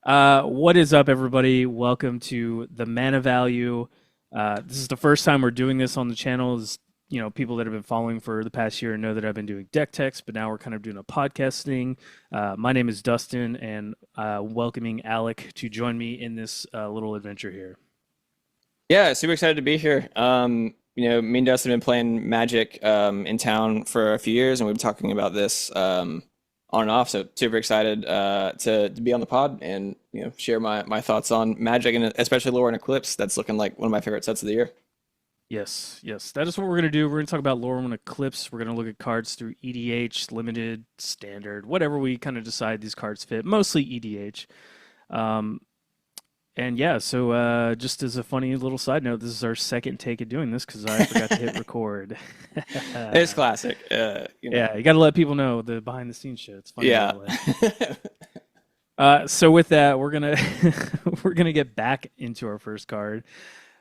What is up, everybody? Welcome to the Mana Value. This is the first time we're doing this on the channel. People that have been following for the past year know that I've been doing deck techs, but now we're kind of doing a podcast thing. My name is Dustin, and welcoming Alec to join me in this little adventure here. Yeah, super excited to be here. Me and Dustin have been playing Magic in town for a few years, and we've been talking about this on and off. So super excited to be on the pod and share my thoughts on Magic and especially Lorwyn Eclipsed. That's looking like one of my favorite sets of the year. Yes, yes, that is what we're going to do. We're going to talk about Lorwyn Eclipse. We're going to look at cards through EDH, limited, standard, whatever we kind of decide these cards fit, mostly EDH. Um, And yeah, so just as a funny little side note, this is our second take at doing this because I forgot to hit record. It's classic, Yeah, you got to let people know the behind the scenes shit. It's funny Yeah. that way. So with that, we're gonna we're gonna get back into our first card,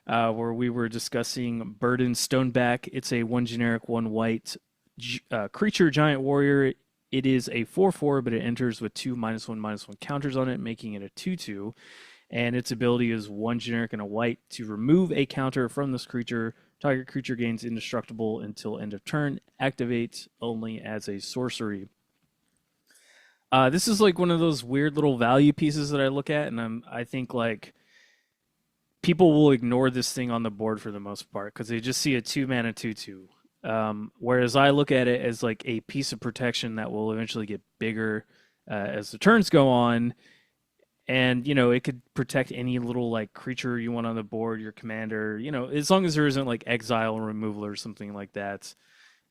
where we were discussing Burden Stoneback. It's a one generic, one white creature giant warrior. It is a 4/4, but it enters with two -1/-1 counters on it, making it a 2/2. And its ability is one generic and a white to remove a counter from this creature. Target creature gains indestructible until end of turn. Activates only as a sorcery. This is like one of those weird little value pieces that I look at, and I think like people will ignore this thing on the board for the most part because they just see a 2 mana 2/2. Whereas I look at it as like a piece of protection that will eventually get bigger as the turns go on, and it could protect any little like creature you want on the board, your commander, as long as there isn't like exile or removal or something like that.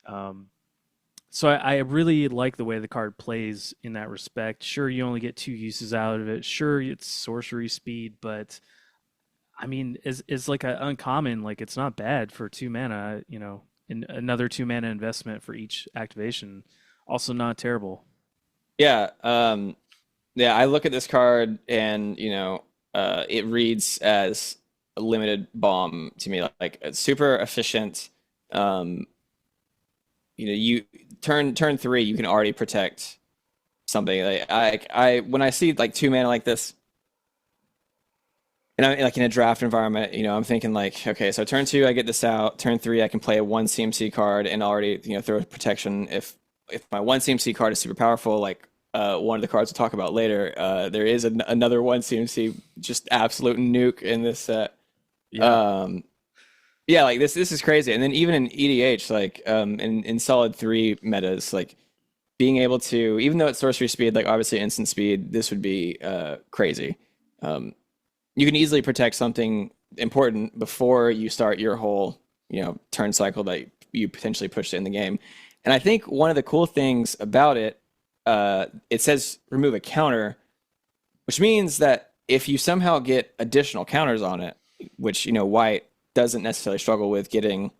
um, so I really like the way the card plays in that respect. Sure, you only get two uses out of it. Sure, it's sorcery speed, but I mean, it's like an uncommon, like it's not bad for 2 mana, and another 2 mana investment for each activation, also not terrible. Yeah. Yeah, I look at this card and it reads as a limited bomb to me, like it's super efficient. Um, you turn three, you can already protect something. Like I when I see like 2 mana like this, and I'm like in a draft environment, I'm thinking like, okay, so turn two, I get this out. Turn three, I can play a one CMC card and already throw protection if my one CMC card is super powerful, like one of the cards we'll talk about later, there is another one CMC just absolute nuke in this set. Yeah. Um, yeah, like this is crazy. And then even in EDH, like in solid three metas, like being able to, even though it's sorcery speed, like obviously instant speed, this would be crazy. Um, you can easily protect something important before you start your whole, turn cycle that you potentially pushed in the game. And I think one of the cool things about it, it says remove a counter, which means that if you somehow get additional counters on it, which white doesn't necessarily struggle with getting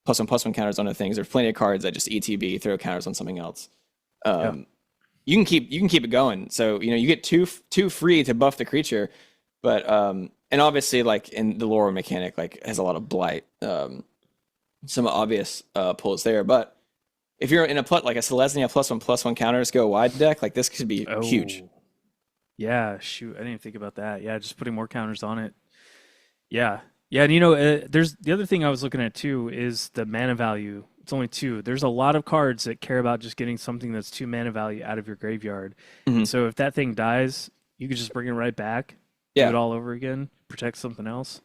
+1/+1 counters onto things. There's plenty of cards that just ETB throw counters on something else. Yeah. Um, you can keep it going. So you get two free to buff the creature, but and obviously like in the lore mechanic like has a lot of blight. Some obvious pulls there, but if you're in a like a Selesnya +1/+1 counters go wide deck, like this could be huge. Oh, yeah. Shoot, I didn't even think about that. Yeah, just putting more counters on it. Yeah. Yeah, and there's the other thing I was looking at too is the mana value. It's only two. There's a lot of cards that care about just getting something that's 2 mana value out of your graveyard. Hmm. And so if that thing dies, you could just bring it right back, do it Yeah, all over again, protect something else.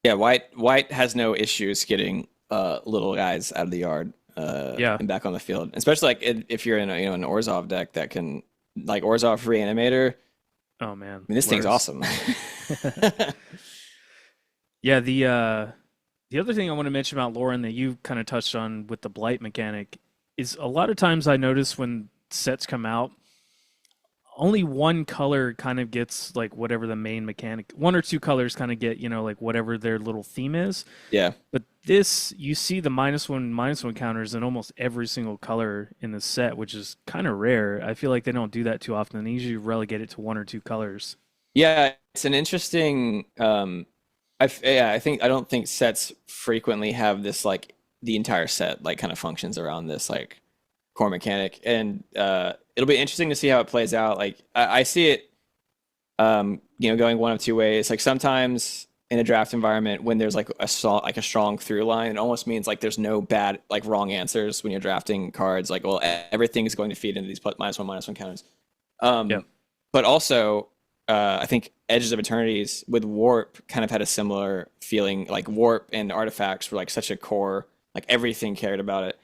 yeah. White has no issues getting little guys out of the yard Yeah. and back on the field, especially like if you're in an Orzhov deck that can like Orzhov Reanimator. I Oh man, mean, this thing's worse. awesome. Yeah, the other thing I want to mention about Lauren that you kind of touched on with the blight mechanic is a lot of times I notice when sets come out, only one color kind of gets like whatever the main mechanic, one or two colors kind of get, like whatever their little theme is. Yeah. But this, you see the -1/-1 counters in almost every single color in the set, which is kind of rare. I feel like they don't do that too often. They usually relegate it to one or two colors. Yeah, it's an interesting. I think I don't think sets frequently have this like the entire set like kind of functions around this like core mechanic, and it'll be interesting to see how it plays out. Like I see it going one of two ways. Like sometimes in a draft environment, when there's like a strong through line, it almost means like there's no bad like wrong answers when you're drafting cards. Like, well, everything is going to feed into these +1/-1 counters. Yep. But also, I think Edges of Eternities with Warp kind of had a similar feeling. Like Warp and artifacts were like such a core, like everything cared about it.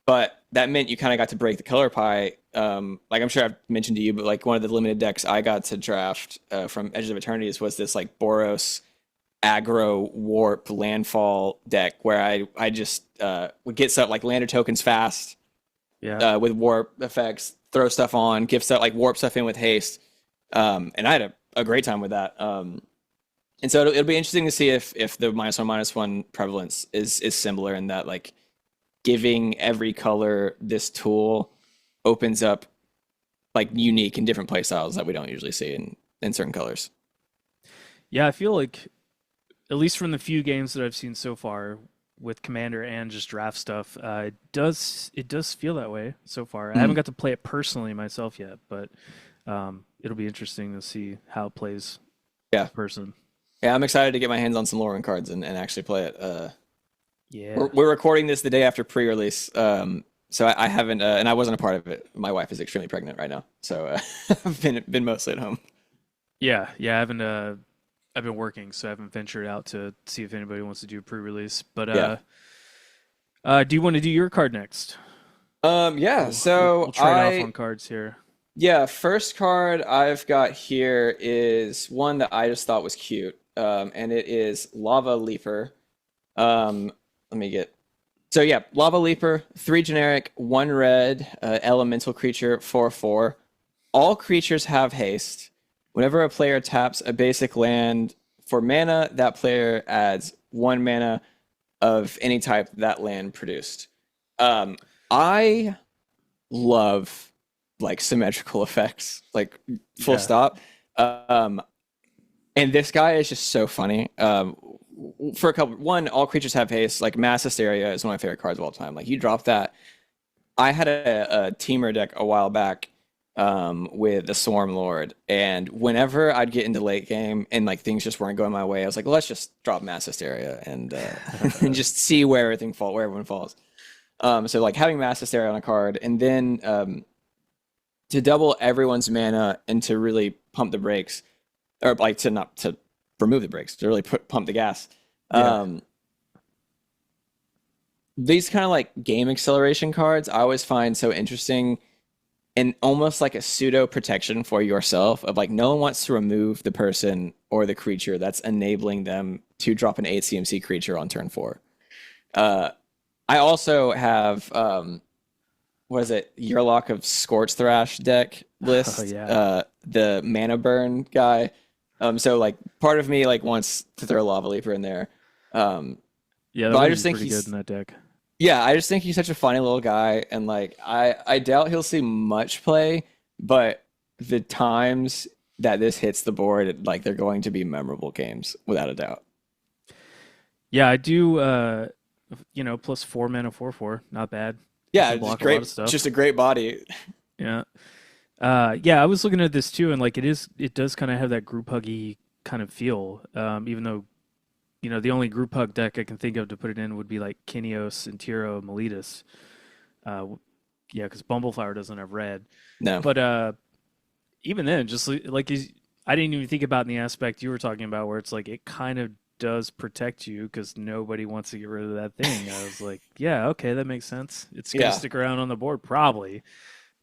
But that meant you kind of got to break the color pie. Like I'm sure I've mentioned to you, but like one of the limited decks I got to draft from Edges of Eternities was this like Boros aggro warp landfall deck where I just would get stuff like lander tokens fast Yeah. with warp effects, throw stuff on, give stuff like warp stuff in with haste, and I had a great time with that. And so it'll be interesting to see if the -1/-1 prevalence is similar in that like giving every color this tool opens up like unique and different play styles that we don't usually see in certain colors. Yeah, I feel like at least from the few games that I've seen so far with Commander and just draft stuff, it does feel that way so far. I haven't Mhm. got to play it personally myself yet, but it'll be interesting to see how it plays Yeah. in person. Yeah, I'm excited to get my hands on some Lorwyn cards and actually play it. Yeah. We're recording this the day after pre-release, so I haven't, and I wasn't a part of it. My wife is extremely pregnant right now, so I've been mostly at home. Yeah, yeah, I haven't I've been working, so I haven't ventured out to see if anybody wants to do a pre-release. But Yeah. do you want to do your card next? Yeah. We'll So trade off on cards here. first card I've got here is one that I just thought was cute, and it is Lava Leaper. Let me get. So yeah, Lava Leaper, 3 generic, 1 red, elemental creature, 4/4. All creatures have haste. Whenever a player taps a basic land for mana, that player adds 1 mana of any type that land produced. Um, I love like symmetrical effects, like full Yeah. stop. Um, and this guy is just so funny. For a couple, one, all creatures have haste. Like Mass Hysteria is one of my favorite cards of all time. Like you drop that. I had a teamer deck a while back with the Swarm Lord, and whenever I'd get into late game and like things just weren't going my way, I was like, well, let's just drop Mass Hysteria and and just see where where everyone falls. So like having Mass Hysteria on a card, and then to double everyone's mana and to really pump the brakes, or like to not to remove the brakes, to really pump the gas. Yeah. Um, these kind of like game acceleration cards I always find so interesting and almost like a pseudo protection for yourself of like no one wants to remove the person or the creature that's enabling them to drop an 8 CMC creature on turn 4. Uh, I also have what is it? Yearlock of Scorch Thrash deck Oh list. yeah. The mana burn guy. So like part of me like wants to throw Lava Leaper in there. Yeah, that But I would just be think pretty good he's in that deck. yeah, I just think he's such a funny little guy, and like I doubt he'll see much play, but the times that this hits the board, like they're going to be memorable games without a doubt. Yeah, I do plus 4 mana 4/4. Not bad. Yeah, Can it's just block a lot great. of It's stuff. just a great body. Yeah. Yeah, I was looking at this too, and like it does kind of have that group huggy kind of feel. Even though, the only group hug deck I can think of to put it in would be like Kinios and Tiro Meletis. Yeah, because Bumbleflower doesn't have red. No, But even then, just like I didn't even think about in the aspect you were talking about, where it's like it kind of does protect you because nobody wants to get rid of that thing. I was like, yeah, okay, that makes sense. It's gonna yeah, stick around on the board, probably.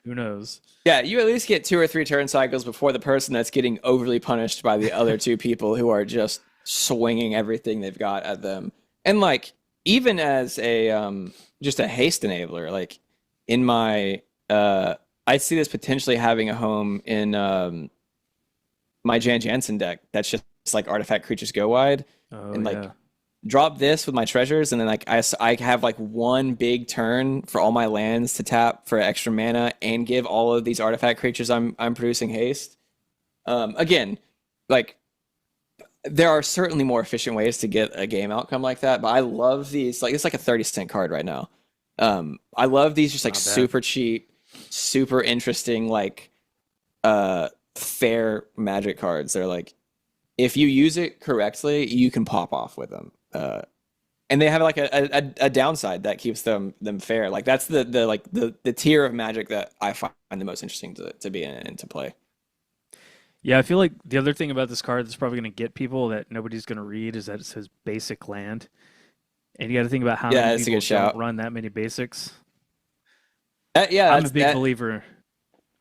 Who knows? yeah. You at least get 2 or 3 turn cycles before the person that's getting overly punished by the other 2 people who are just swinging everything they've got at them. And like even as a just a haste enabler, like in my I see this potentially having a home in my Jan Jansen deck. That's just like artifact creatures go wide, Oh and like yeah. drop this with my treasures, and then like I have like one big turn for all my lands to tap for extra mana and give all of these artifact creatures I'm producing haste. Again, like there are certainly more efficient ways to get a game outcome like that, but I love these. Like it's like a 30-cent card right now. I love these just like Not bad. super cheap, super interesting, like fair Magic cards. They're like, if you use it correctly, you can pop off with them. And they have like a downside that keeps them fair. Like that's the tier of Magic that I find the most interesting to be in and to play. Yeah, I feel like the other thing about this card that's probably going to get people that nobody's going to read is that it says basic land. And you got to think about how Yeah, many that's a people good don't shout. run that many basics. Yeah, I'm a that's big that believer.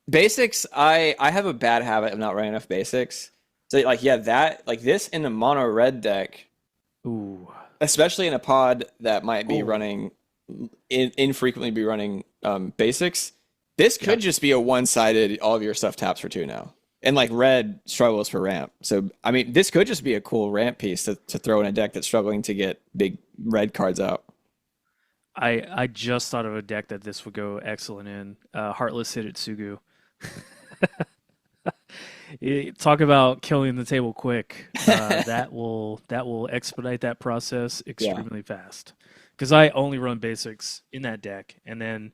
basics. I have a bad habit of not running enough basics. So like yeah, that like this in the mono red deck, Ooh. especially in a pod that might be Oh. running infrequently be running basics. This Yeah. could just be a one-sided all of your stuff taps for 2 now. And like red struggles for ramp. So I mean this could just be a cool ramp piece to throw in a deck that's struggling to get big red cards out. I just thought of a deck that this would go excellent in. Heartless Hitsuguru. Talk about killing the table quick. That will expedite that process Yeah. extremely fast. Because I only run basics in that deck, and then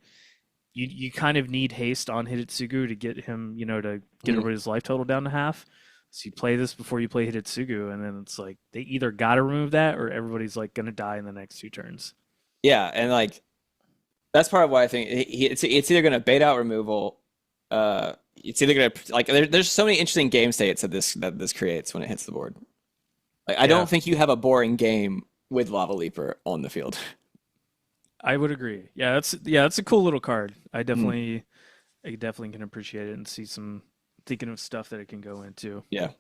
you kind of need haste on Hitsuguru to get him, to get Mhm. everybody's life total down to half. So you play this before you play Hitsuguru, and then it's like they either got to remove that or everybody's like gonna die in the next 2 turns. Yeah, and like that's part of why I think it's either going to bait out removal. It's either going to like there's so many interesting game states that this creates when it hits the board. Like I Yeah, don't think you have a boring game with Lava Leaper on the field. I would agree. Yeah, that's a cool little card. I Mhm. definitely I definitely can appreciate it and see some thinking of stuff that it can go into. Yeah.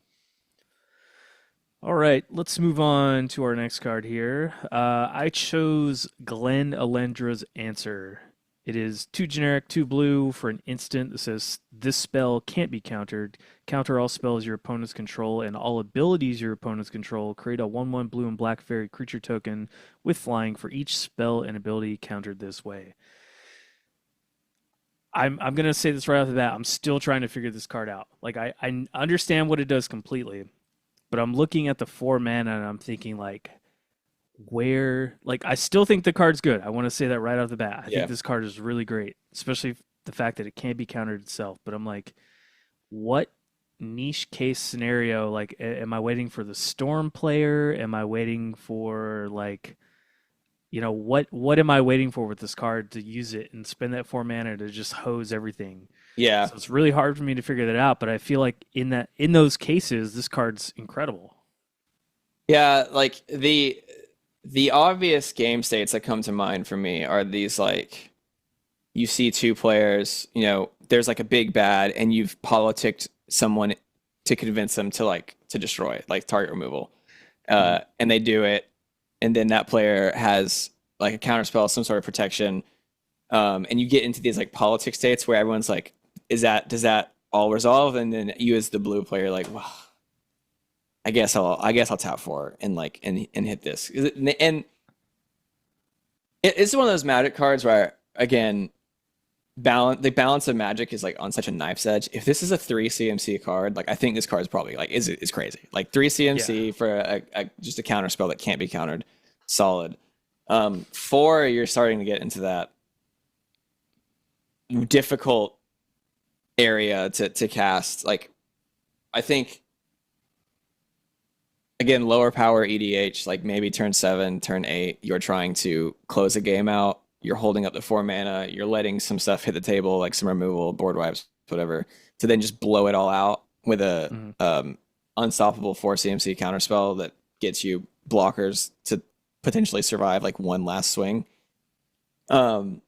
All right, let's move on to our next card here. I chose Glenn Alendra's Answer. It is 2 generic, 2 blue for an instant that says this spell can't be countered. Counter all spells your opponents control and all abilities your opponents control. Create a 1/1 blue and black fairy creature token with flying for each spell and ability countered this way. I'm gonna say this right off the bat. I'm still trying to figure this card out. Like I understand what it does completely, but I'm looking at the 4 mana and I'm thinking like where like I still think the card's good. I want to say that right off the bat. I think Yeah. this card is really great, especially the fact that it can't be countered itself. But I'm like, what niche case scenario? Like, am I waiting for the storm player? Am I waiting for like, what am I waiting for with this card to use it and spend that 4 mana to just hose everything? Yeah. So it's really hard for me to figure that out. But I feel like in those cases, this card's incredible. Yeah, like the obvious game states that come to mind for me are these like you see 2 players, there's like a big bad and you've politicked someone to convince them to destroy, like target removal. Mhm. And they do it, and then that player has like a counter spell, some sort of protection. And you get into these like politic states where everyone's like, does that all resolve? And then you as the blue player, like, well, I guess I'll tap 4 and like and hit this. And it's one of those magic cards where again the balance of magic is like on such a knife's edge. If this is a 3 CMC card, like I think this card is probably like is crazy. Like 3 Yeah. CMC for just a counter spell that can't be countered, solid. 4, you're starting to get into that difficult area to cast. Like I think again lower power EDH, like maybe turn 7, turn 8, you're trying to close a game out. You're holding up the 4 mana. You're letting some stuff hit the table, like some removal, board wipes, whatever, to then just blow it all out with a Mhm. unstoppable 4 CMC counterspell that gets you blockers to potentially survive like one last swing. Um,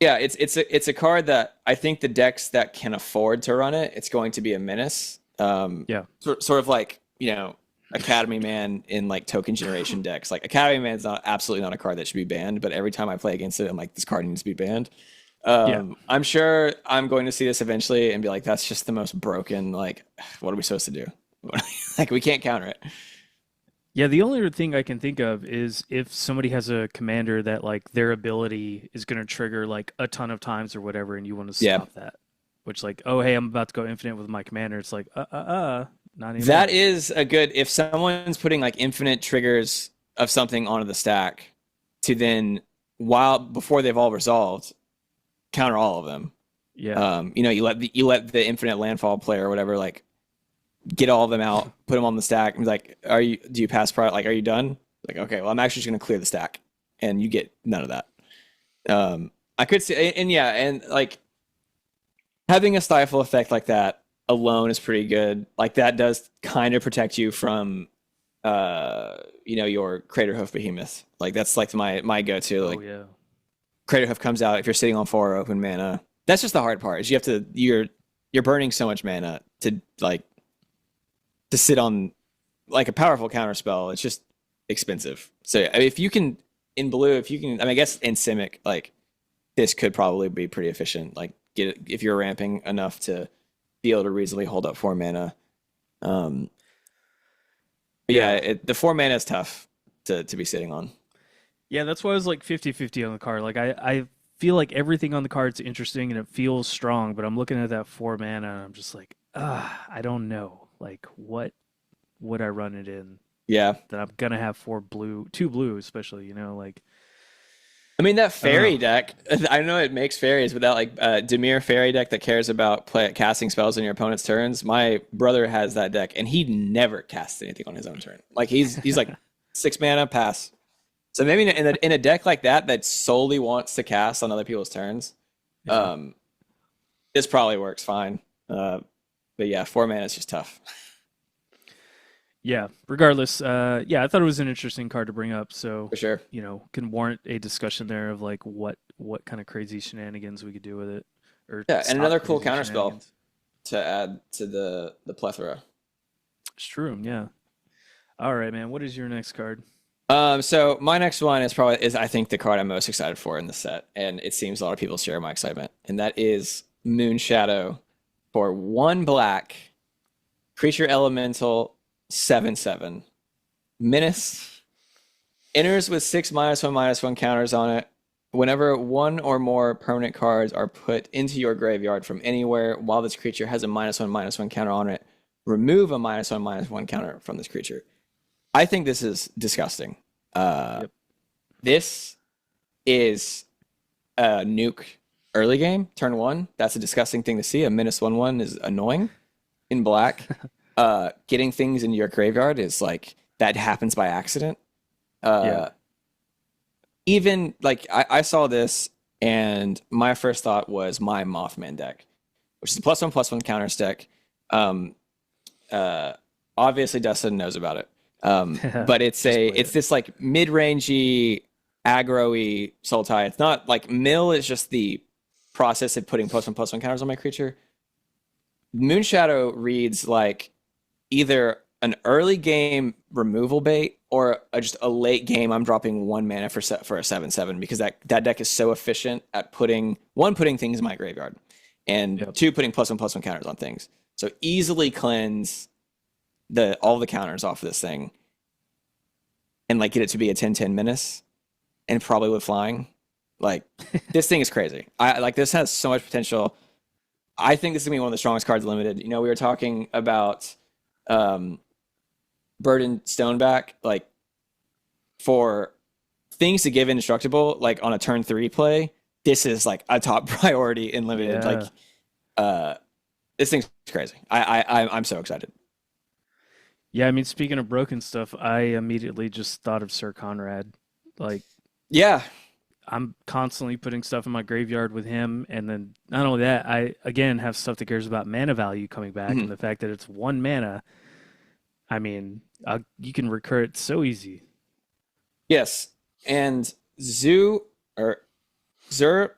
yeah, it's a card that I think the decks that can afford to run it, it's going to be a menace. Yeah. Sort of like Academy Man in like token generation decks. Like Academy Man's not absolutely not a card that should be banned, but every time I play against it, I'm like, this card needs to be banned. Yeah. I'm sure I'm going to see this eventually and be like, that's just the most broken. Like, what are we supposed to do? Like, we can't counter it. Yeah, the only other thing I can think of is if somebody has a commander that like their ability is going to trigger like a ton of times or whatever, and you want to Yeah, stop that. Which like, oh hey, I'm about to go infinite with my commander. It's like, not that anymore. is a good. If someone's putting like infinite triggers of something onto the stack to then while before they've all resolved, counter all of them. Yeah. You let the infinite landfall player or whatever like get all of them out, put them on the stack, and be like, do you pass product? Like, are you done? Like, okay, well, I'm actually just gonna clear the stack, and you get none of that. I could see, and yeah, and like having a stifle effect like that alone is pretty good. Like that does kind of protect you from, your Craterhoof Behemoth. Like that's like my go-to. Oh Like yeah. Craterhoof comes out if you're sitting on 4 open mana. That's just the hard part. Is you're burning so much mana to sit on like a powerful counter spell. It's just expensive. So I mean, if you can in blue, if you can, I mean, I guess in Simic, like this could probably be pretty efficient. Like get it, if you're ramping enough to be able to reasonably hold up 4 mana. Um, but yeah, Yeah. the 4 mana is tough to be sitting on. Yeah, that's why I was like 50-50 on the card. Like I feel like everything on the card's interesting and it feels strong, but I'm looking at that 4 mana and I'm just like, I don't know. Like what would I run it in Yeah, that I'm gonna have four blue, two blue especially, like I mean that I don't fairy know. deck. I know it makes fairies, but that like Dimir fairy deck that cares about casting spells in your opponent's turns. My brother has that deck, and he never casts anything on his own turn. Like he's like 6 mana pass. So maybe in a deck like that that solely wants to cast on other people's turns, Yeah. um, this probably works fine. But yeah, 4 mana is just tough Yeah. Regardless, yeah, I thought it was an interesting card to bring up, so for sure. can warrant a discussion there of like what kind of crazy shenanigans we could do with it or Yeah, and stop another cool crazy counter spell shenanigans. to add to the plethora. It's true, yeah. All right, man. What is your next card? So my next one is I think the card I'm most excited for in the set, and it seems a lot of people share my excitement, and that is Moon Shadow for 1 black creature elemental 7/7 menace enters with 6 -1/-1 counters on it. Whenever one or more permanent cards are put into your graveyard from anywhere, while this creature has a -1/-1 counter on it, remove a -1/-1 counter from this creature. I think this is disgusting. Uh, Yep. this is a nuke early game, turn one. That's a disgusting thing to see. A -1/1 is annoying in black. Getting things into your graveyard is like that happens by accident. Yeah. Uh, even like I saw this and my first thought was my Mothman deck, which is a +1/+1 counter deck. Um, uh, Obviously Dustin knows about it. But Just played it's it. this like mid-rangey, aggro-y Sultai. It's not like mill is just the process of putting +1/+1 counters on my creature. Moonshadow reads like either an early game removal bait or just a late game I'm dropping 1 mana for a 7/7 because that deck is so efficient at putting things in my graveyard and Yep. two putting +1/+1 counters on things. So easily cleanse the all the counters off of this thing and like get it to be a 10/10 menace and probably with flying. Like this thing is crazy. I like this has so much potential. I think this is gonna be one of the strongest cards limited. We were talking about um Burden Stoneback, like for things to give indestructible, like on a turn 3 play, this is like a top priority in limited. Like Yeah. uh this thing's crazy. I'm so excited. Yeah, I mean, speaking of broken stuff, I immediately just thought of Sir Conrad. Like, Yeah. I'm constantly putting stuff in my graveyard with him, and then not only that, I again have stuff that cares about mana value coming back, Mhm. and the fact that it's 1 mana. I mean, you can recur it so easy. Yes. And Zoo or Zur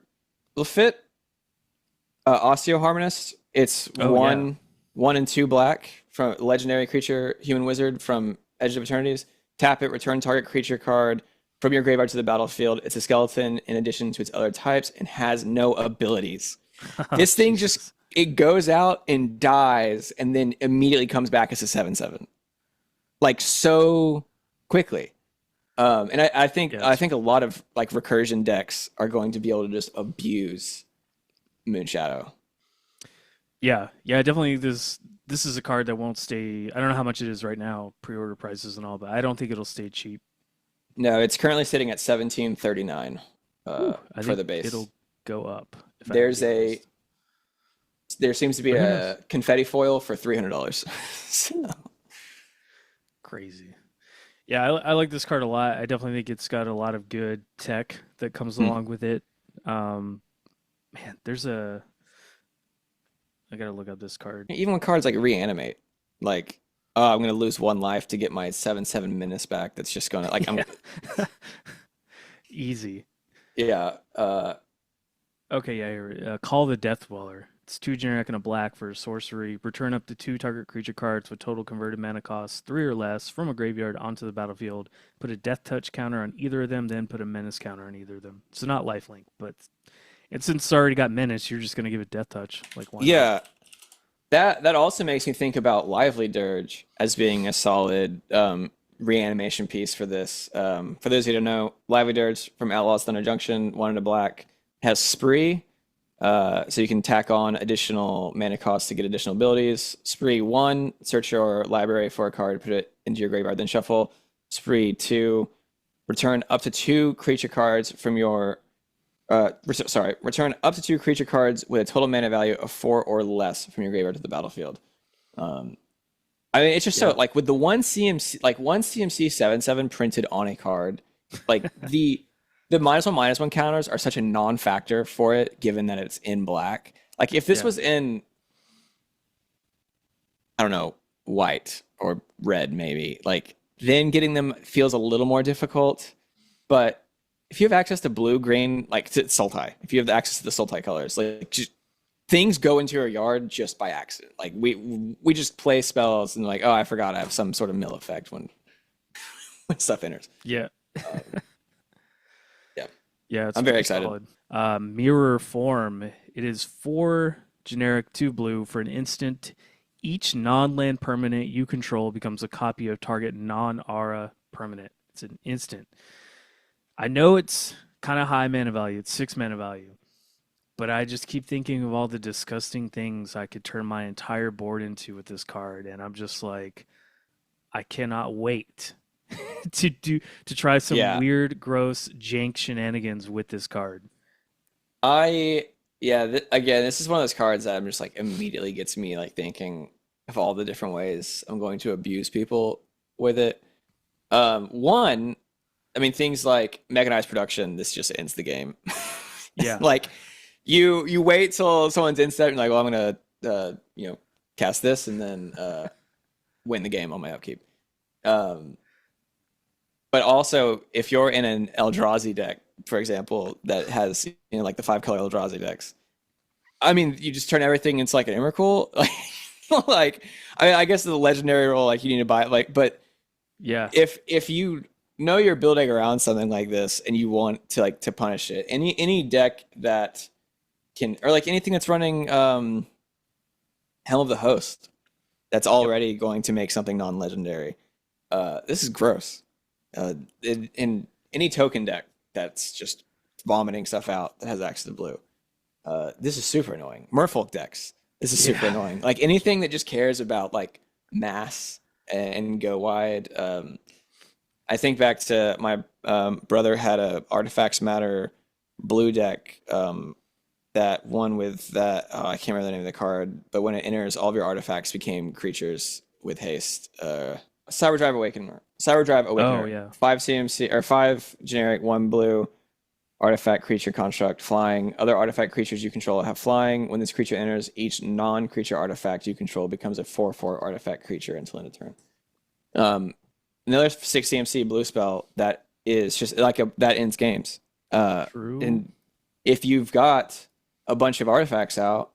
Lafit, Osteo Harmonist. It's Oh yeah. 1 and 2 black from legendary creature, human wizard from Edge of Eternities. Tap it, return target creature card from your graveyard to the battlefield. It's a skeleton in addition to its other types and has no abilities. Oh, This thing just Jesus. it goes out and dies and then immediately comes back as a 7/7. Like so quickly. And Yeah, I it's think a lot of like recursion decks are going to be able to just abuse Moonshadow. yeah, definitely. This is a card that won't stay. I don't know how much it is right now, pre-order prices and all, but I don't think it'll stay cheap. No, it's currently sitting at 1739 Whew, I for think the base. it'll go up if I had to There's be a honest. there seems to be But who knows? a confetti foil for $300. So, Crazy. Yeah, I like this card a lot. I definitely think it's got a lot of good tech that comes hmm. along with it. Um, man, I gotta look up this card. Even when cards like reanimate, like, oh, I'm gonna lose one life to get my 7/7 menace back. That's just gonna like I'm Yeah. Easy. yeah. Okay, yeah, Call the Death Dweller. It's two generic and a black for sorcery. Return up to two target creature cards with total converted mana cost 3 or less from a graveyard onto the battlefield. Put a death touch counter on either of them, then put a menace counter on either of them. So not lifelink, but and since it's already got menace, you're just gonna give it death touch. Like why not? Yeah, that also makes me think about Lively Dirge as being a solid reanimation piece for this. For those who don't know, Lively Dirge from Outlaws Thunder Junction, one in a black, has Spree, so you can tack on additional mana costs to get additional abilities. Spree 1, search your library for a card, put it into your graveyard, then shuffle. Spree 2, return up to two creature cards from your return up to two creature cards with a total mana value of 4 or less from your graveyard to the battlefield. Um, I mean, it's just so Yeah, like with the one CMC, like one CMC 7/7 printed on a card, like the -1/-1 counters are such a non-factor for it, given that it's in black. Like if this yeah, was in, I don't know, white or red, maybe, like then getting them feels a little more difficult. But if you have access to blue, green, like to Sultai, if you have access to the Sultai colors, like just, things go into your yard just by accident. Like we just play spells and like, oh, I forgot I have some sort of mill effect when when stuff enters. yeah, Um, yeah, yeah. It's I'm very pretty excited. solid. Mirror form. It is four generic, two blue for an instant. Each non-land permanent you control becomes a copy of target non-aura permanent. It's an instant. I know it's kind of high mana value. It's 6 mana value. But I just keep thinking of all the disgusting things I could turn my entire board into with this card, and I'm just like, I cannot wait to try some Yeah, weird, gross, jank shenanigans with this card. I yeah. Again, this is one of those cards that I'm just like immediately gets me like thinking of all the different ways I'm going to abuse people with it. One, I mean, things like mechanized production. This just ends the game. Yeah, Like you wait till someone's in step and like, well, I'm gonna cast this and then win the game on my upkeep. Um, but also if you're in an Eldrazi deck, for example, that has like the 5 color Eldrazi decks, I mean, you just turn everything into like an Emrakul. Like I guess the legendary role, like you need to buy it, like, but yeah, if you know you're building around something like this and you want to like to punish it, any deck that can, or like anything that's running Helm of the Host that's yep, already going to make something non-legendary. This is gross. In any token deck that's just vomiting stuff out that has access to blue, this is super annoying. Merfolk decks, this is super yeah, annoying. Like anything that just cares about like mass and go wide. I think back to my brother had a Artifacts Matter blue deck that one with that, oh, I can't remember the name of the card, but when it enters, all of your artifacts became creatures with haste. Cyberdrive Awakener. Cyberdrive oh Awakener. yeah, 5 CMC or 5 generic, 1 blue artifact creature construct flying. Other artifact creatures you control have flying. When this creature enters, each non-creature artifact you control becomes a 4/4 artifact creature until end of turn. Um, Another 6 CMC blue spell that is just like a that ends games. true. And if you've got a bunch of artifacts out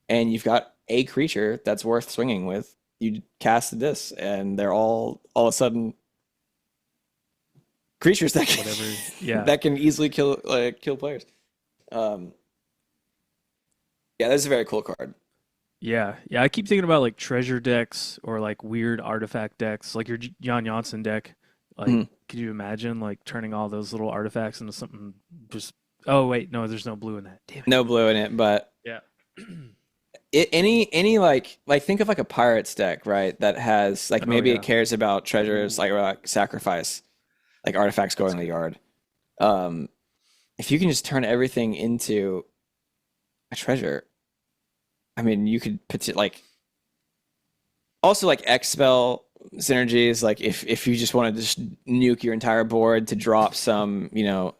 and you've got a creature that's worth swinging with, you cast this, and they're all of a sudden creatures that Whatever. can, Yeah, that can easily kill players. Um, yeah, that's a very cool card. yeah, yeah. I keep thinking about like treasure decks or like weird artifact decks, like your Jan Janssen deck. Like, Mhm. could you imagine like turning all those little artifacts into something just? Oh wait, no, there's no blue in that. Damn it. No blue in it, but Yeah. any like think of like a pirates deck, right? That has like Oh maybe it yeah. cares about treasures Ooh. like, or like sacrifice, like artifacts That's going in the good. yard. Um, if you can just turn everything into a treasure, I mean, you could put like also like Expel synergies. Like if you just want to just nuke your entire board to drop some,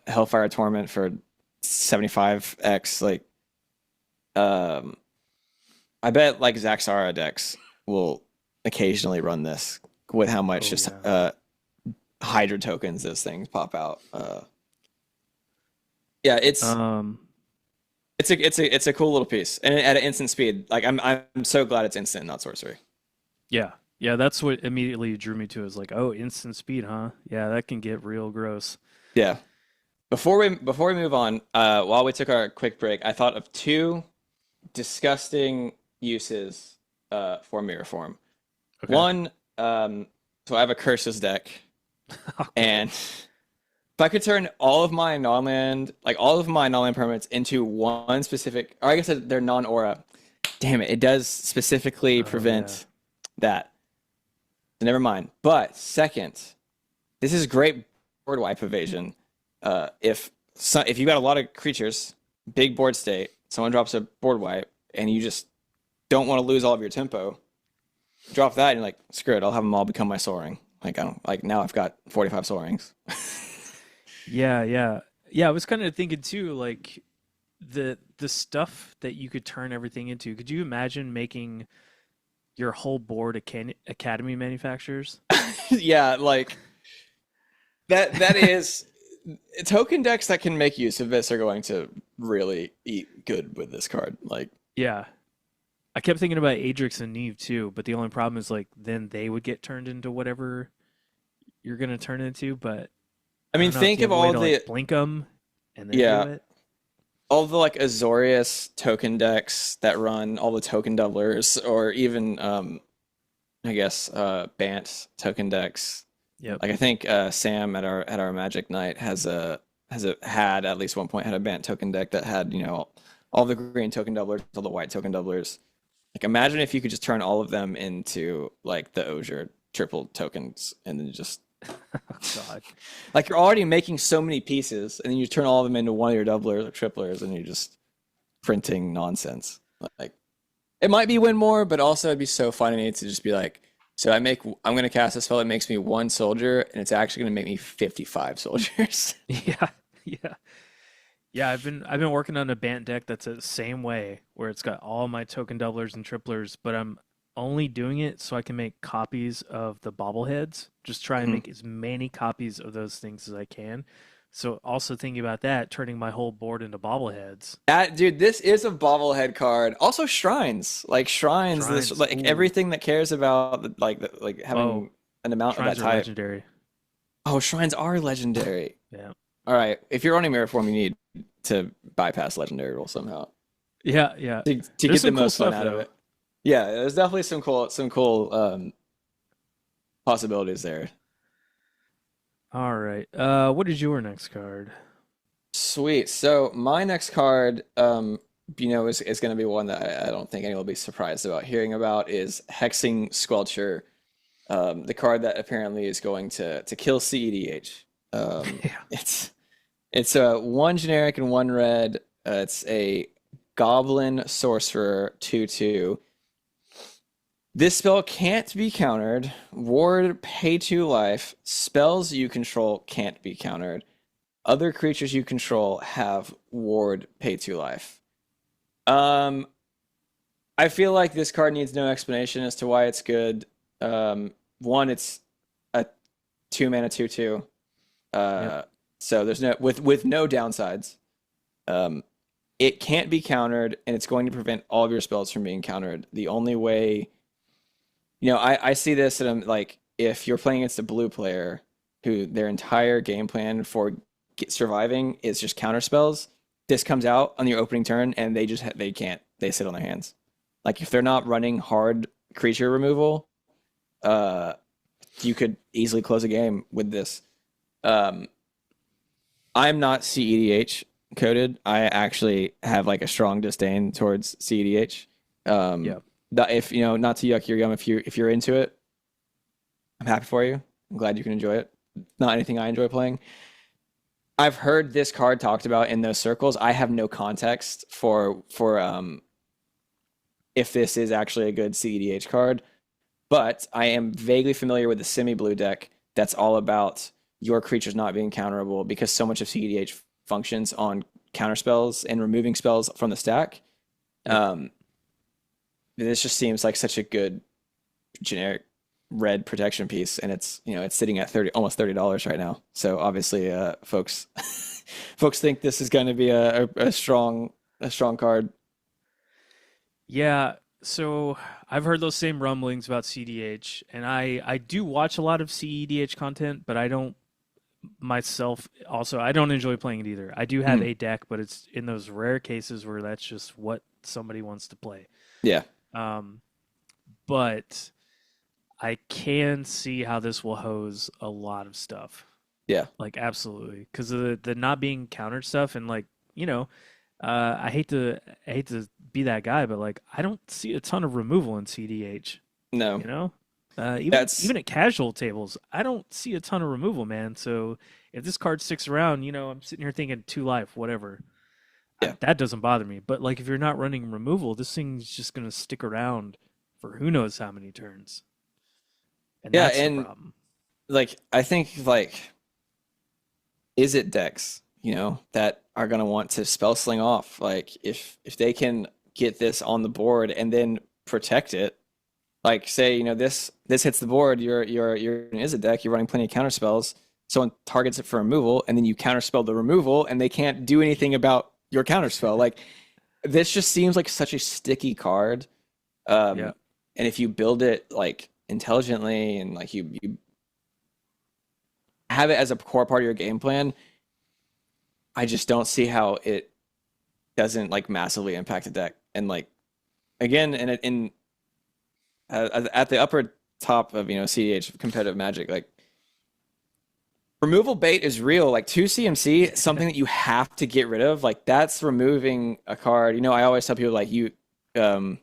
Hellfire Torment for 75x, like um, I bet like Zaxara decks will occasionally run this with how much Oh just yeah. Hydra tokens those things pop out. Yeah, Um, it's a cool little piece, and at an instant speed. Like I'm so glad it's instant, not sorcery. yeah. Yeah, that's what immediately drew me to is like, oh, instant speed, huh? Yeah, that can get real gross. Yeah. Before we move on, while we took our quick break, I thought of two disgusting uses for mirror form. Okay. One, so I have a curses deck, Okay. and if I could turn all of my non-land permanents into one specific, or I guess they're non-aura. Damn it, it does specifically Oh yeah. prevent that. So never mind. But second, this is great board wipe evasion. If you got a lot of creatures, big board state, someone drops a board wipe, and you just don't want to lose all of your tempo, drop that, and you're like, screw it, I'll have them all become my soaring. Like I don't like now I've got 45 soarings. Yeah, yeah. Yeah, I was kind of thinking too, like the stuff that you could turn everything into. Could you imagine making your whole board academy manufacturers? Yeah, like that is token decks that can make use of this are going to really eat good with this card. Like, Yeah. I kept thinking about Adrix and Neve too, but the only problem is like then they would get turned into whatever you're gonna turn into, but I I mean, don't know. Do think you of have a way all to the like blink them and then do yeah, it? all the like Azorius token decks that run all the token doublers, or even I guess Bant token decks. Yep. Like I think Sam at our Magic Night had at least one point had a Bant token deck that had all the green token doublers, all the white token doublers. Like imagine if you could just turn all of them into like the Osier triple tokens, and then just Oh God. like you're already making so many pieces, and then you turn all of them into one of your doublers or triplers, and you're just printing nonsense. Like it might be win more, but also it'd be so funny to just be like, so I'm gonna cast a spell that makes me one soldier, and it's actually gonna make me 55 soldiers. Yeah. Yeah. Yeah, I've been working on a Bant deck that's the same way, where it's got all my token doublers and triplers, but I'm only doing it so I can make copies of the bobbleheads. Just try and Mhm. make as many copies of those things as I can. So also thinking about that, turning my whole board into bobbleheads. That dude, this is a bobblehead card. Also shrines, like shrines, this Shrines. like Ooh. everything that cares about like Oh, having an amount of that shrines are type. legendary. Oh, shrines are legendary. Yeah. All right, if you're running mirror form, you need to bypass legendary rule somehow Yeah, yeah. to There's get the some cool most fun stuff out of though. it. Yeah, there's definitely some cool possibilities there. All right. What is your next card? Sweet. So my next card, is going to be one that I don't think anyone will be surprised about hearing about is Hexing Squelcher, the card that apparently is going to kill CEDH. Yeah. It's a one generic and one red. It's a Goblin Sorcerer 2/2. This spell can't be countered. Ward pay 2 life. Spells you control can't be countered. Other creatures you control have ward pay 2 life. Um, I feel like this card needs no explanation as to why it's good. One, it's a 2 mana 2/2. Yep. Uh, so there's no with no downsides. Um, it can't be countered, and it's going to prevent all of your spells from being countered. The only way, I see this, and I'm like, if you're playing against a blue player who their entire game plan for surviving is just counter spells, this comes out on your opening turn, and they can't. They sit on their hands. Like if they're not running hard creature removal, uh, you could easily close a game with this. Um, I'm not CEDH coded. I actually have like a strong disdain towards CEDH. Um, Yep. that if not to yuck your yum, if you're into it, I'm happy for you. I'm glad you can enjoy it. Not anything I enjoy playing. I've heard this card talked about in those circles. I have no context for if this is actually a good CEDH card. But I am vaguely familiar with the semi-blue deck that's all about your creatures not being counterable because so much of CEDH functions on counter spells and removing spells from the stack. Yep. Um, this just seems like such a good generic red protection piece, and it's sitting at almost $30 right now. So obviously, folks folks think this is going to be a strong card. Yeah, so I've heard those same rumblings about CDH, and I do watch a lot of CEDH content, but I don't myself also I don't enjoy playing it either. I do have Mhm. a deck, but it's in those rare cases where that's just what somebody wants to play. Yeah, Um, but I can see how this will hose a lot of stuff. yeah, Like absolutely, because of the not being countered stuff, and like you know, I hate to be that guy, but like I don't see a ton of removal in CDH. no, You know, even that's even at casual tables, I don't see a ton of removal, man. So if this card sticks around, I'm sitting here thinking 2 life, whatever. yeah, That doesn't bother me. But like if you're not running removal, this thing's just gonna stick around for who knows how many turns, and yeah, that's the and problem. like I think like is it decks, that are gonna want to spell sling off. Like if they can get this on the board and then protect it, like say, this hits the board, you're an is it deck, you're running plenty of counter spells, someone targets it for removal, and then you counterspell the removal, and they can't do anything about your counterspell. Like this just seems like such a sticky card. Yeah. Um, and if you build it like intelligently and like you have it as a core part of your game plan, I just don't see how it doesn't like massively impact the deck. And like again, at the upper top of CDH competitive Magic, like removal bait is real. Like 2 CMC, something that you have to get rid of. Like that's removing a card. I always tell people like um,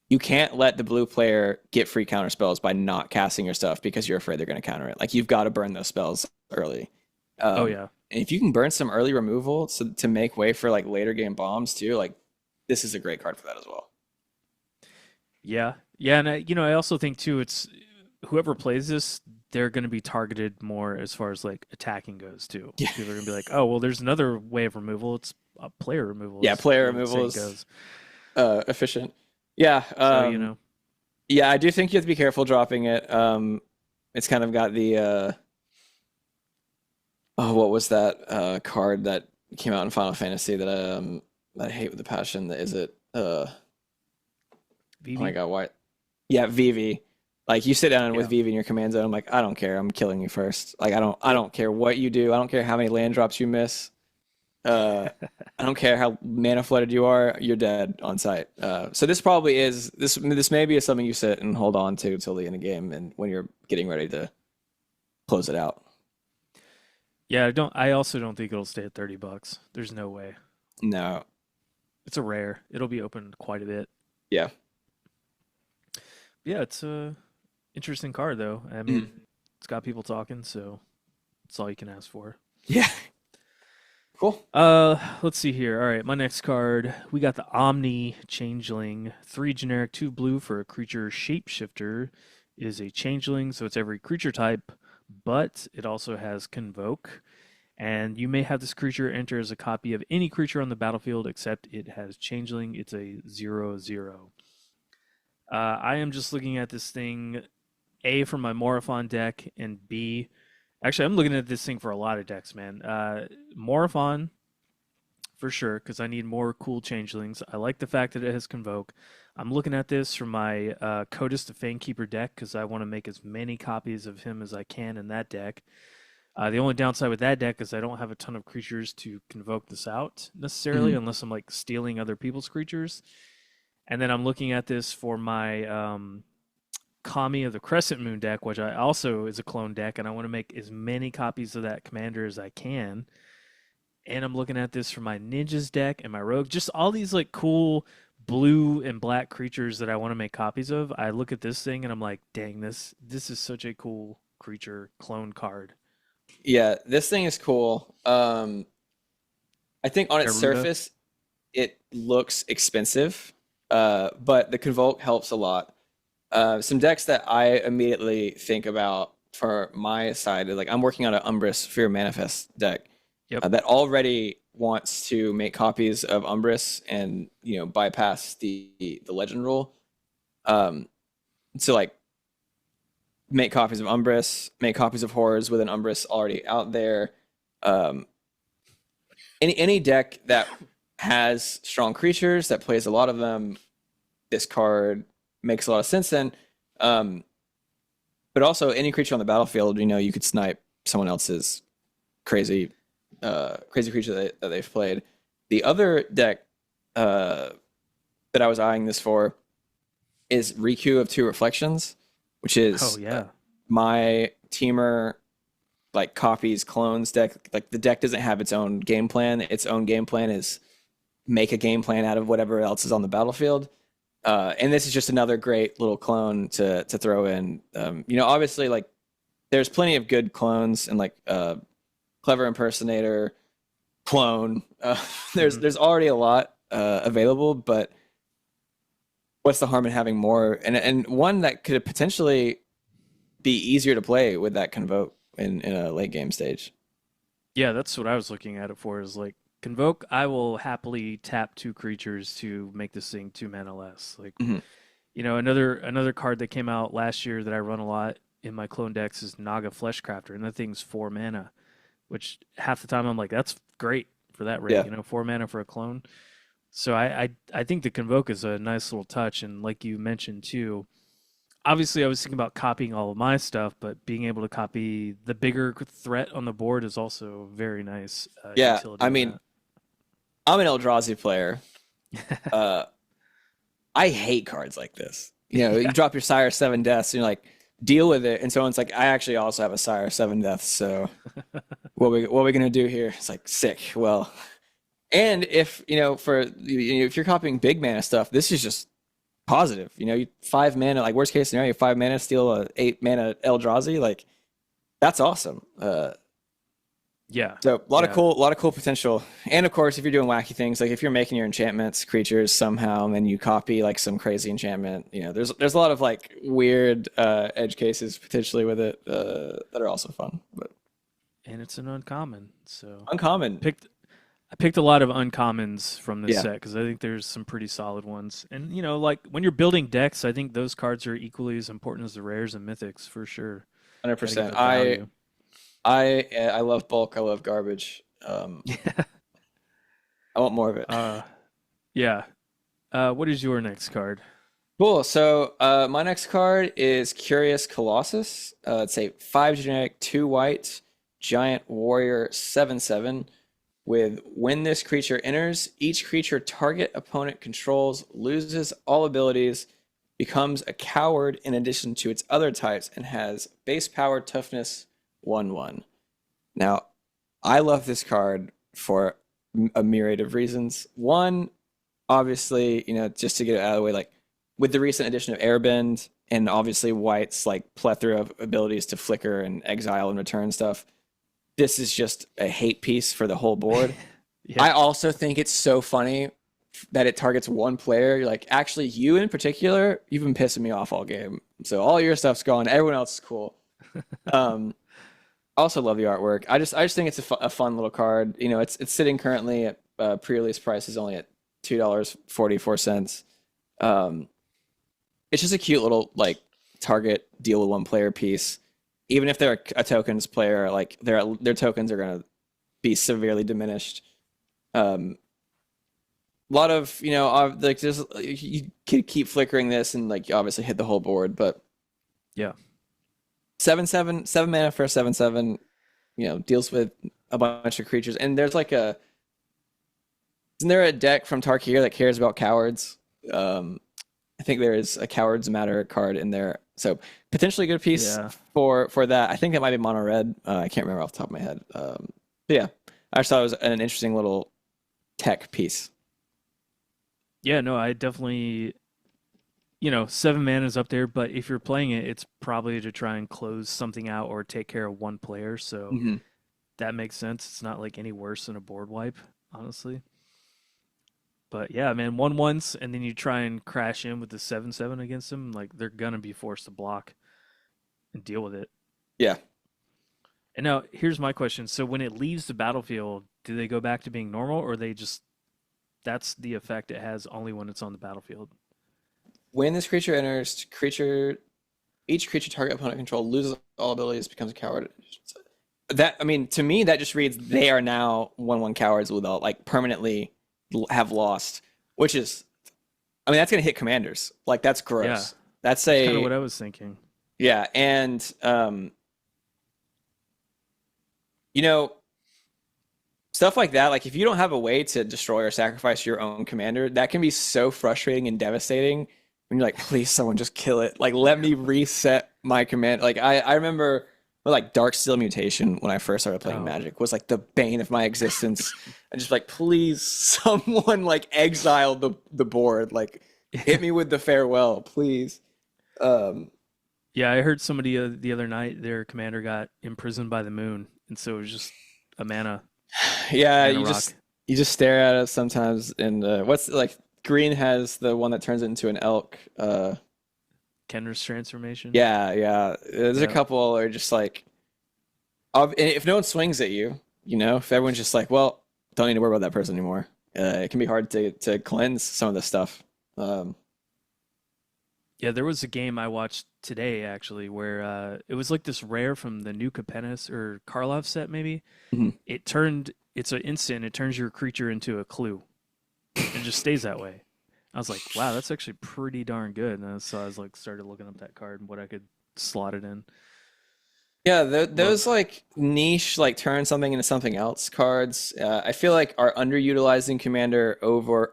you can't let the blue player get free counter spells by not casting your stuff because you're afraid they're going to counter it. Like you've got to burn those spells early. Oh Um, yeah. and if you can burn some early removal to make way for like later game bombs too, like this is a great card for that as well. Yeah. Yeah, and I also think too it's whoever plays this, they're going to be targeted more as far as like attacking goes too. Yeah, People are going to be like, "Oh, well there's another way of removal. It's player removal," yeah. as Player the old removal saying is goes. efficient. Yeah, So, yeah. I do think you have to be careful dropping it. It's kind of got the oh, what was that card that came out in Final Fantasy that I hate with a passion? That is it. Oh my Vivi? god, why? Yeah, Vivi. Like you sit down with Yeah. Vivi in your command zone, I'm like, I don't care. I'm killing you first. Like I Yep. don't care what you do. I don't care how many land drops you miss. Uh, I don't care how mana flooded you are. You're dead on sight. So this probably is this maybe is something you sit and hold on to till the end of the game, and when you're getting ready to close it out. Yeah, I also don't think it'll stay at $30. There's no way. No, It's a rare. It'll be opened quite a bit. yeah, Yeah, it's a interesting card though. I mean, mm. it's got people talking, so it's all you can ask for. Yeah, cool. Let's see here. All right, my next card, we got the Omni Changeling, 3 generic, 2 blue for a creature shapeshifter. It is a changeling, so it's every creature type, but it also has Convoke. And you may have this creature enter as a copy of any creature on the battlefield except it has changeling. It's a 0/0. I am just looking at this thing, A, for my Morophon deck, and B, actually, I'm looking at this thing for a lot of decks, man. Morophon, for sure, because I need more cool changelings. I like the fact that it has Convoke. I'm looking at this for my Codis the Fanekeeper deck because I want to make as many copies of him as I can in that deck. The only downside with that deck is I don't have a ton of creatures to convoke this out necessarily, Mhm. unless I'm like stealing other people's creatures. And then I'm looking at this for my Kami of the Crescent Moon deck, which I also is a clone deck, and I want to make as many copies of that commander as I can. And I'm looking at this for my ninjas deck and my rogue, just all these like cool blue and black creatures that I want to make copies of. I look at this thing and I'm like, dang, this is such a cool creature clone card. Yeah, this thing is cool. I think on its Garuda. surface, it looks expensive. but the Convoke helps a lot. Some decks that I immediately think about for my side, like I'm working on an Umbris Fear Manifest deck Yep. that already wants to make copies of Umbris and bypass the legend rule. Um, so like make copies of Umbris, make copies of Horrors with an Umbris already out there. Um, any deck that has strong creatures that plays a lot of them, this card makes a lot of sense in. Um, but also any creature on the battlefield, you could snipe someone else's crazy, crazy creature that they've played. The other deck that I was eyeing this for is Riku of Two Reflections, which Oh is yeah. my teamer like copies clones deck. Like the deck doesn't have its own game plan. Its own game plan is make a game plan out of whatever else is on the battlefield. And this is just another great little clone to throw in. Obviously, like there's plenty of good clones and like clever impersonator clone. There's Mhm. there's already a lot available, but what's the harm in having more? And one that could potentially be easier to play with that Convoke in a late game stage. Yeah, that's what I was looking at it for. Is like Convoke. I will happily tap two creatures to make this thing 2 mana less. Like Hmm. another card that came out last year that I run a lot in my clone decks is Naga Fleshcrafter, and that thing's 4 mana. Which half the time I'm like, that's great for that rate. Yeah. 4 mana for a clone. So I think the Convoke is a nice little touch, and like you mentioned too, obviously I was thinking about copying all of my stuff, but being able to copy the bigger threat on the board is also very nice Yeah. utility I in mean, that. I'm an Eldrazi player. Uh, I hate cards like this. You Yeah. drop your Sire Seven Deaths, and you're like, deal with it. And someone's like, I actually also have a Sire Seven Deaths, so what are we gonna do here? It's like sick. Well, and if you're copying big mana stuff, this is just positive. 5 mana, like worst case scenario, 5 mana, steal a 8 mana Eldrazi, like that's awesome. Yeah. So Yeah. a lot of cool potential. And of course, if you're doing wacky things, like if you're making your enchantments creatures somehow, and then you copy like some crazy enchantment, there's a lot of like weird edge cases potentially with it that are also fun. But And it's an uncommon. So uncommon, picked I picked a lot of uncommons from this yeah, set because I think there's some pretty solid ones. And like when you're building decks, I think those cards are equally as important as the rares and mythics for sure. Got to get 100%. the I value. I I love bulk. I love garbage. I want more of it. uh, yeah. What is your next card? Cool. So my next card is Curious Colossus. It's a 5 generic, 2 white, giant warrior 7/7. With when this creature enters, each creature target opponent controls loses all abilities, becomes a coward in addition to its other types, and has base power toughness 1/1. Now, I love this card for a myriad of reasons. One, obviously, just to get it out of the way, like with the recent addition of Airbend and obviously White's like plethora of abilities to flicker and exile and return stuff, this is just a hate piece for the whole board. Yeah. I also think it's so funny that it targets one player. You're like, actually, you in particular, you've been pissing me off all game. So all your stuff's gone. Everyone else is cool. Um, I also love the artwork. I just think it's a fun little card. It's sitting currently at pre-release price is only at $2.44. Um, it's just a cute little like target deal with one player piece. Even if they're a tokens player, like their tokens are gonna be severely diminished. A lot of like just you could keep flickering this and like obviously hit the whole board, but Yeah. 7/7 mana for a 7/7, deals with a bunch of creatures. And there's like isn't there a deck from Tarkir that cares about cowards? I think there is a Cowards Matter card in there, so potentially a good piece Yeah. for that. I think that might be mono red. I can't remember off the top of my head. But yeah, I just thought it was an interesting little tech piece. Yeah. No, I definitely, 7 mana is up there, but if you're playing it, it's probably to try and close something out or take care of one player. So Hmm. that makes sense. It's not like any worse than a board wipe, honestly. But yeah, man, 1/1s, and then you try and crash in with the 7/7 against them, like they're gonna be forced to block and deal with it. Yeah. And now here's my question. So when it leaves the battlefield, do they go back to being normal, or they just that's the effect it has only when it's on the battlefield? When this creature enters, each creature target opponent control loses all abilities, becomes a coward. That I mean, to me, that just reads they are now 1/1 cowards with all like permanently have lost, which is, I mean, that's gonna hit commanders. Like that's Yeah, gross. That's that's kind of a what I was thinking. yeah, and you know, stuff like that. Like if you don't have a way to destroy or sacrifice your own commander, that can be so frustrating and devastating. When you're like, please, someone just kill it. Like let me reset my command. Like I remember like Dark Steel Mutation when I first started playing Oh, Magic was like the bane of my existence. I just like, please, someone like exile the board. Like hit me with the farewell, please. Um, yeah, I heard somebody the other night their commander got imprisoned by the moon, and so it was just a yeah, mana rock. you just stare at it sometimes. And what's like green has the one that turns it into an elk. Kenner's transformation. Yeah, yeah. There's a Yeah, couple are just like, if no one swings at you, if everyone's just like, well, don't need to worry about that person anymore. It can be hard to cleanse some of this stuff. Um, yeah. There was a game I watched today actually where it was like this rare from the new Capennis or Karlov set maybe. mhm. It's an instant. It turns your creature into a clue and just stays that way. I was like, wow, that's actually pretty darn good. And so I was like, started looking up that card and what I could slot it in. Yeah, those Love. like niche, like turn something into something else cards, I feel like are underutilizing Commander over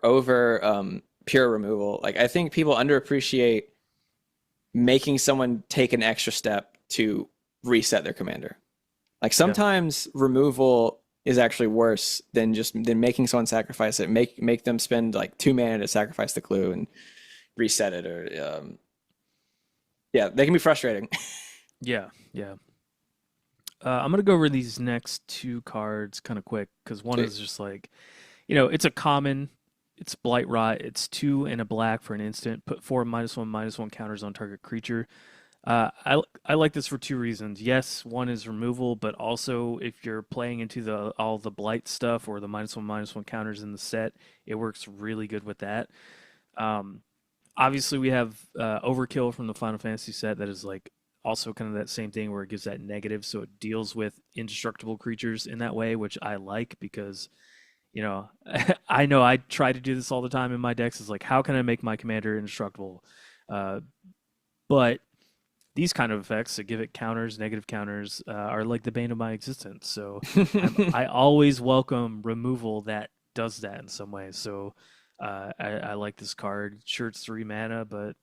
pure removal. Like I think people underappreciate making someone take an extra step to reset their Commander. Like Yeah. sometimes removal is actually worse than making someone sacrifice it. Make them spend like 2 mana to sacrifice the clue and reset it, or yeah, they can be frustrating. Yeah. Yeah. I'm gonna go over these next two cards kind of quick because one Sweet. is just like, it's a common. It's Blight Rot. It's 2 and a black for an instant. Put 4 -1/-1 counters on target creature. I like this for two reasons. Yes, one is removal, but also if you're playing into the all the blight stuff or the -1/-1 counters in the set, it works really good with that. Um, Obviously, we have Overkill from the Final Fantasy set that is like also kind of that same thing where it gives that negative, so it deals with indestructible creatures in that way, which I like because I know I try to do this all the time in my decks. Is like, how can I make my commander indestructible? Uh, but these kind of effects that give it counters, negative counters, are like the bane of my existence. So I always welcome removal that does that in some way. So I like this card. Sure, it's 3 mana, but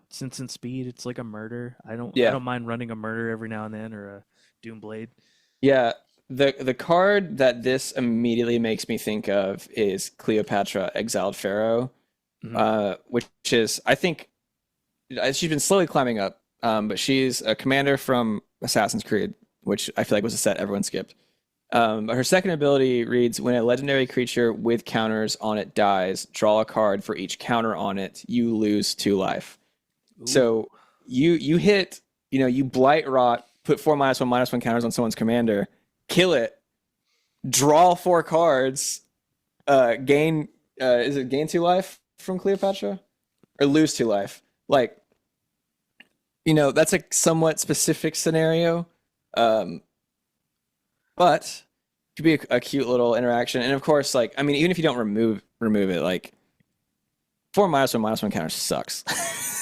it's instant speed. It's like a murder. I Yeah. don't mind running a murder every now and then or a Doomblade. Yeah, the card that this immediately makes me think of is Cleopatra, Exiled Pharaoh, Hmm. which is I think she's been slowly climbing up, but she's a commander from Assassin's Creed, which I feel like was a set everyone skipped. But her second ability reads: when a legendary creature with counters on it dies, draw a card for each counter on it. You lose 2 life. Ooh, So you hit, you blight rot, put 4 -1/-1 counters on someone's commander, kill it, draw 4 cards, gain is it gain 2 life from Cleopatra? Or lose 2 life. Like, that's a somewhat specific scenario. Um, but it could be a cute little interaction. And of course, like, I mean, even if you don't remove it, like 4 -1/-1 counter sucks.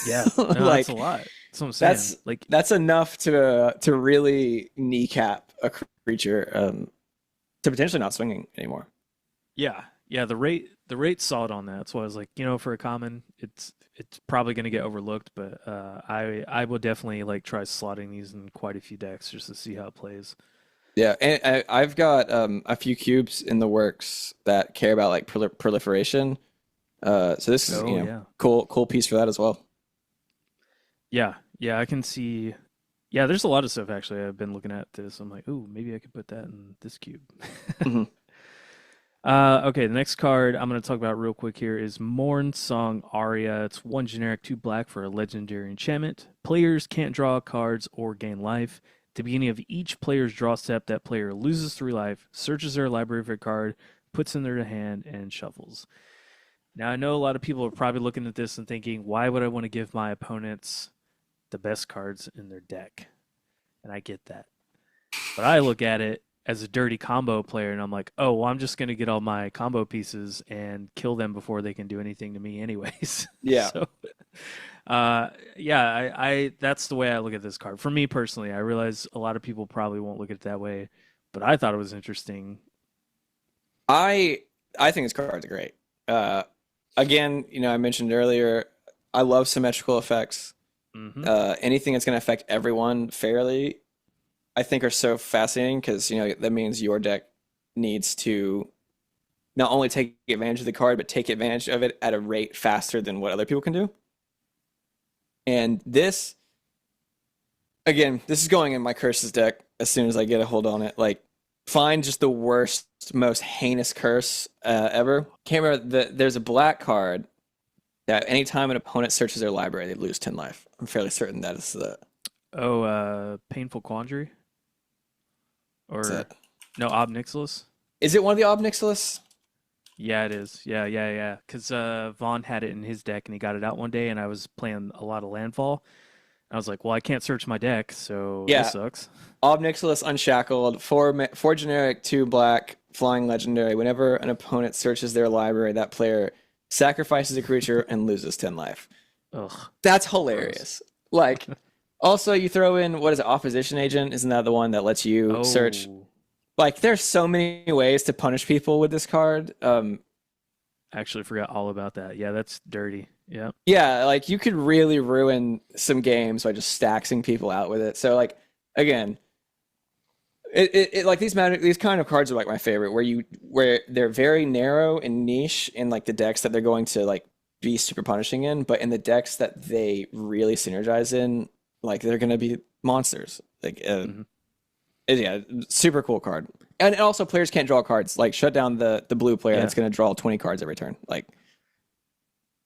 yeah, no, that's a Like lot. That's what I'm saying. that's Like, that's enough to really kneecap a creature, to potentially not swinging anymore. yeah, yeah, the rate's solid on that. That's why I was like, for a common, it's probably going to get overlooked, but I will definitely like try slotting these in quite a few decks just to see how it plays. Yeah, and I've got a few cubes in the works that care about like proliferation. So this is Oh yeah, cool piece for that as well. yeah, yeah. I can see. Yeah, there's a lot of stuff actually. I've been looking at this. I'm like, ooh, maybe I could put that in this cube. Mhm. Okay, the next card I'm going to talk about real quick here is Morn Song Aria. It's one generic, two black for a legendary enchantment. Players can't draw cards or gain life. At the beginning of each player's draw step, that player loses 3 life, searches their library for a card, puts in their hand, and shuffles. Now, I know a lot of people are probably looking at this and thinking, why would I want to give my opponents the best cards in their deck? And I get that. But I look at it as a dirty combo player, and I'm like, oh, well, I'm just going to get all my combo pieces and kill them before they can do anything to me, anyways. Yeah. So, yeah, I that's the way I look at this card. For me personally, I realize a lot of people probably won't look at it that way, but I thought it was interesting. I I think this card's great. Uh, Again, I mentioned earlier, I love symmetrical effects. Hmm. Anything that's going to affect everyone fairly, I think are so fascinating because that means your deck needs to not only take advantage of the card, but take advantage of it at a rate faster than what other people can do. And this, again, this is going in my curses deck as soon as I get a hold on it. Like, find just the worst, most heinous curse ever. Can't remember there's a black card that anytime an opponent searches their library, they lose 10 life. I'm fairly certain that is the Oh, Painful Quandary? is Or, it. no, Ob Nixilis? Is it one of the Ob Nixilis? Yeah, it is. Yeah, yeah, yeah. Because Vaughn had it in his deck and he got it out one day, and I was playing a lot of Landfall. I was like, well, I can't search my deck, so this Yeah, sucks. Ob Nixilis Unshackled, four generic, two black, flying legendary. Whenever an opponent searches their library, that player sacrifices a creature and loses 10 life. Ugh, That's gross. hilarious. Like, also you throw in, what is it, Opposition Agent? Isn't that the one that lets you search? Oh, Like, there's so many ways to punish people with this card. actually forgot all about that. Yeah, that's dirty. Yeah. Yeah, like you could really ruin some games by just staxing people out with it. So like again, like these kind of cards are like my favorite where they're very narrow and niche in like the decks that they're going to like be super punishing in, but in the decks that they really synergize in, like they're gonna be monsters. Like Hmm. yeah, super cool card. And also players can't draw cards. Like shut down the blue player Yeah. that's gonna draw 20 cards every turn. Like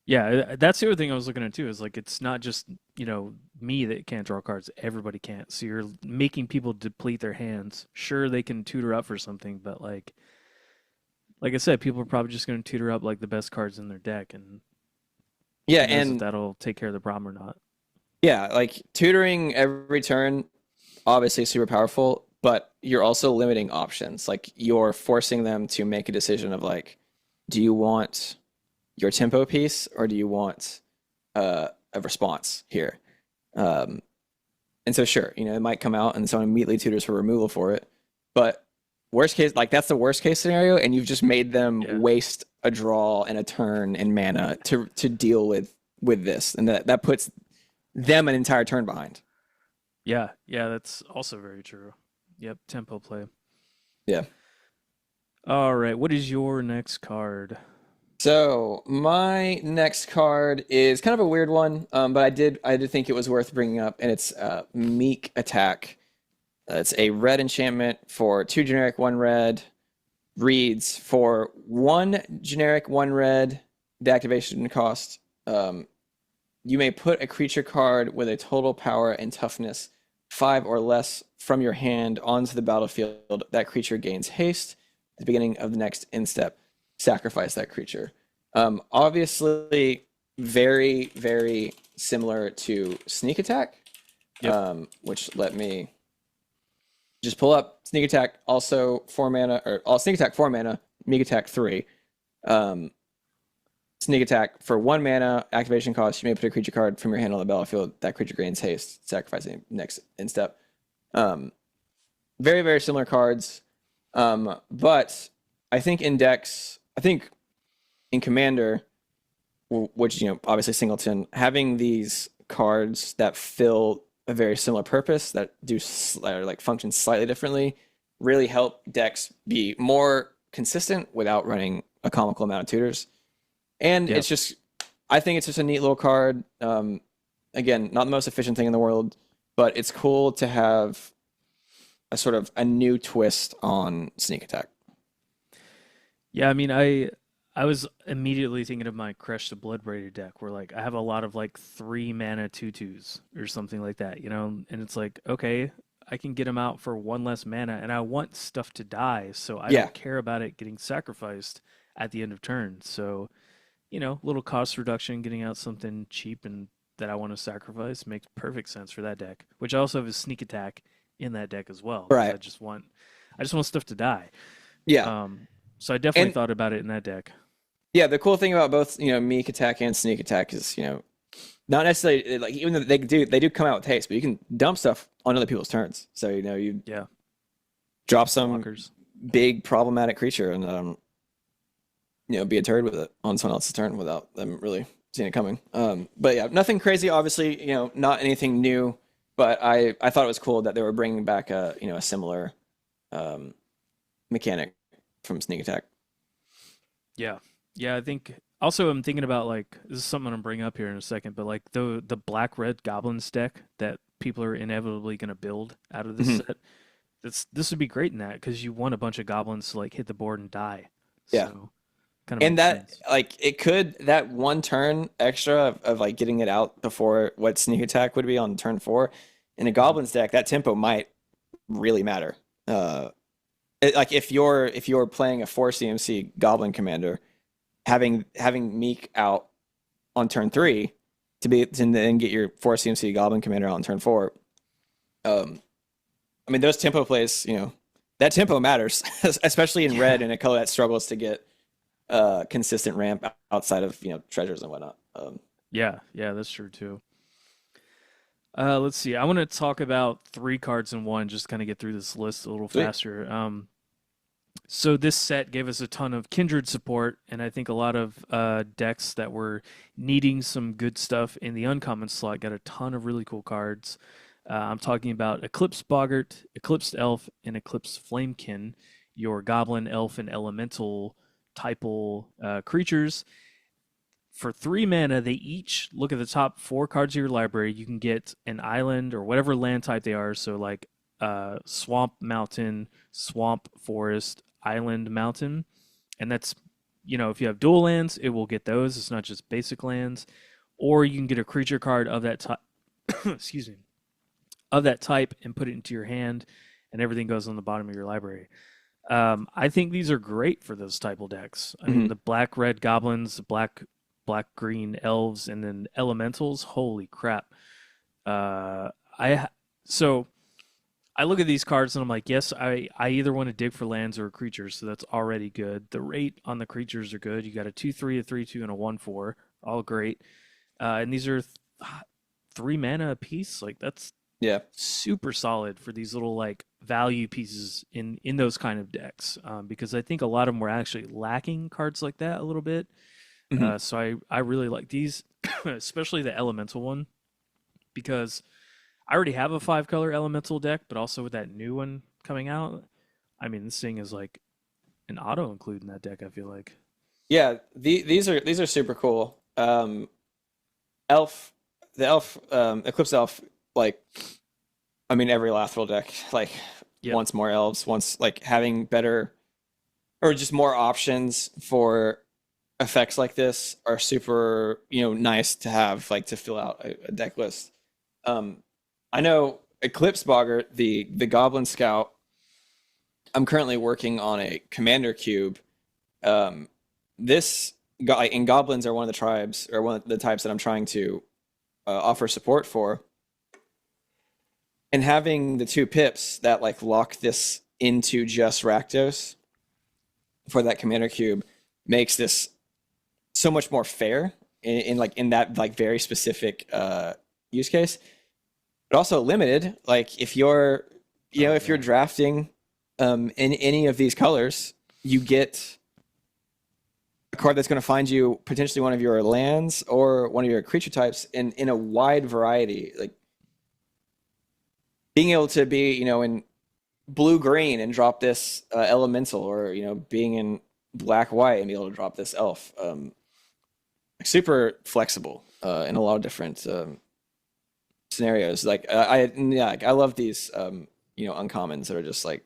Yeah, that's the other thing I was looking at too, is like it's not just, me that can't draw cards, everybody can't. So you're making people deplete their hands. Sure, they can tutor up for something, but like I said, people are probably just going to tutor up like the best cards in their deck, and yeah, who knows if and that'll take care of the problem or not. yeah, like tutoring every turn, obviously super powerful, but you're also limiting options. Like you're forcing them to make a decision of like, do you want your tempo piece or do you want a response here? Um, and so sure, it might come out and someone immediately tutors for removal for it, but worst case, like that's the worst case scenario, and you've just made them Yeah. waste a draw and a turn and mana to deal with this, and that puts them an entire turn behind. Yeah, yeah, that's also very true. Yep, tempo play. Yeah. All right, what is your next card? So my next card is kind of a weird one, but I did think it was worth bringing up, and it's Meek Attack. It's a red enchantment for two generic, one red. Reads for one generic, one red. The activation cost. You may put a creature card with a total power and toughness 5 or less from your hand onto the battlefield. That creature gains haste at the beginning of the next end step. Sacrifice that creature. Obviously, very, very similar to Sneak Attack, Yep. which let me just pull up Sneak Attack, also 4 mana, or all Sneak Attack 4 mana, Meek Attack 3. Um, Sneak Attack for 1 mana, activation cost. You may put a creature card from your hand on the battlefield. That creature gains haste, sacrificing next in step. Um, Very, very similar cards. But I think in decks, I think in Commander, which, obviously Singleton, having these cards that fill a very similar purpose, that do or like function slightly differently, really help decks be more consistent without running a comical amount of tutors. And Yep. it's just, I think it's just a neat little card. Again, not the most efficient thing in the world, but it's cool to have a sort of a new twist on Sneak Attack. Yeah, I mean, I was immediately thinking of my Crush the Bloodbraided deck, where like I have a lot of like 3 mana tutus or something like that, and it's like, okay, I can get them out for one less mana, and I want stuff to die, so I Yeah, don't care about it getting sacrificed at the end of turn. So, little cost reduction, getting out something cheap and that I want to sacrifice makes perfect sense for that deck. Which I also have a sneak attack in that deck as well, because right. I just want stuff to die. Yeah, Um, so I definitely and thought about it in that deck. yeah, the cool thing about both meek attack and sneak attack is not necessarily like even though they do come out with haste, but you can dump stuff on other people's turns. So you Yeah, drop some blockers. big problematic creature and be a turd with it on someone else's turn without them really seeing it coming. But yeah, nothing crazy. Obviously, not anything new. But I thought it was cool that they were bringing back a similar um, mechanic from sneak attack. Yeah, yeah. I think also I'm thinking about like this is something I'm gonna bring up here in a second, but like the black red goblins deck that people are inevitably gonna build out of this Mhm. set. This would be great in that because you want a bunch of goblins to like hit the board and die. Yeah, So kind of and makes that sense. like it could that one turn extra of like getting it out before what sneak attack would be on turn 4 in a Mhm. goblins deck. That tempo might really matter. Like if you're playing a 4 CMC goblin commander, having Meek out on turn 3 to then get your 4 CMC goblin commander out on turn 4. Um, I mean those tempo plays, that tempo matters, especially in red Yeah, in a color that struggles to get consistent ramp outside of treasures and whatnot. yeah, yeah. That's true too. Let's see. I want to talk about three cards in one, just kind of get through this list a little Sweet. faster. So this set gave us a ton of kindred support, and I think a lot of decks that were needing some good stuff in the uncommon slot got a ton of really cool cards. I'm talking about Eclipse Boggart, Eclipsed Elf, and Eclipse Flamekin, your Goblin, Elf, and Elemental typal creatures. For 3 mana, they each look at the top 4 cards of your library. You can get an island or whatever land type they are. So like swamp, mountain, swamp, forest, island, mountain, and that's if you have dual lands, it will get those. It's not just basic lands, or you can get a creature card of that type. Excuse me, of that type and put it into your hand, and everything goes on the bottom of your library. I think these are great for those typal decks. I mean, Hmm. the black red goblins, the black green elves, and then elementals. Holy crap! I so I look at these cards and I'm like, yes, I either want to dig for lands or creatures, so that's already good. The rate on the creatures are good. You got a 2/3, a 3/2, and a 1/4, all great. And these are 3 mana a piece. Like that's Yeah. super solid for these little like value pieces in those kind of decks. Because I think a lot of them were actually lacking cards like that a little bit. Hmm. So I really like these, especially the elemental one, because I already have a 5 color elemental deck, but also with that new one coming out, I mean this thing is like an auto include in that deck. I feel like. Yeah. These are super cool. Elf, the elf, Eclipse Elf, like I mean every Lathril deck like Yep. wants more elves, wants like having better or just more options for effects like this are super nice to have like to fill out a deck list. Um, I know Eclipse Boggart, the Goblin Scout. I'm currently working on a Commander Cube. Um, this and goblins are one of the tribes or one of the types that I'm trying to offer support for. And having the 2 pips that like lock this into just Rakdos for that Commander Cube makes this so much more fair in like in that like very specific use case, but also limited. Like Oh if you're yeah. drafting in any of these colors, you get a card that's going to find you potentially one of your lands or one of your creature types in a wide variety. Like being able to be in blue green and drop this elemental, or being in black white and be able to drop this elf. Super flexible in a lot of different scenarios. Like I yeah, like, I love these uncommons that are just like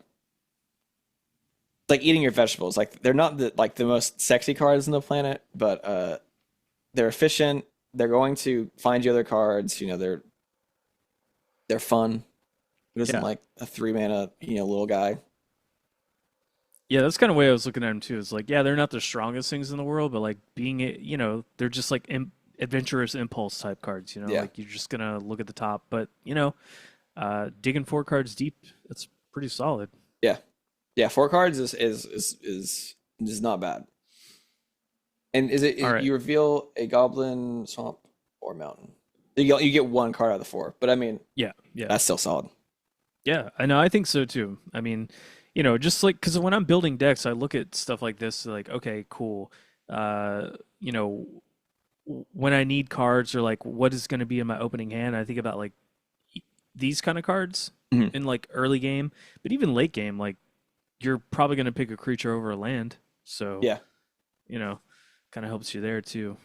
like eating your vegetables. Like they're not the most sexy cards on the planet, but they're efficient. They're going to find you other cards. They're fun. Who doesn't Yeah. like a 3 mana little guy? Yeah, that's kind of the way I was looking at them too. It's like, yeah, they're not the strongest things in the world, but like they're just like adventurous impulse type cards. Yeah, Like you're just gonna look at the top, but digging 4 cards deep, that's pretty solid. yeah, yeah. 4 cards is not bad. And All right. you reveal a goblin, swamp, or mountain? You get 1 card out of the 4, but I mean Yeah, yeah, that's still solid. yeah. I know. I think so too. I mean, just like because when I'm building decks, I look at stuff like this, like, okay, cool. Uh, you know, when I need cards or like what is going to be in my opening hand, I think about like these kind of cards Mhm. in like early game, but even late game, like you're probably going to pick a creature over a land. So, Yeah. you know, kind of helps you there too.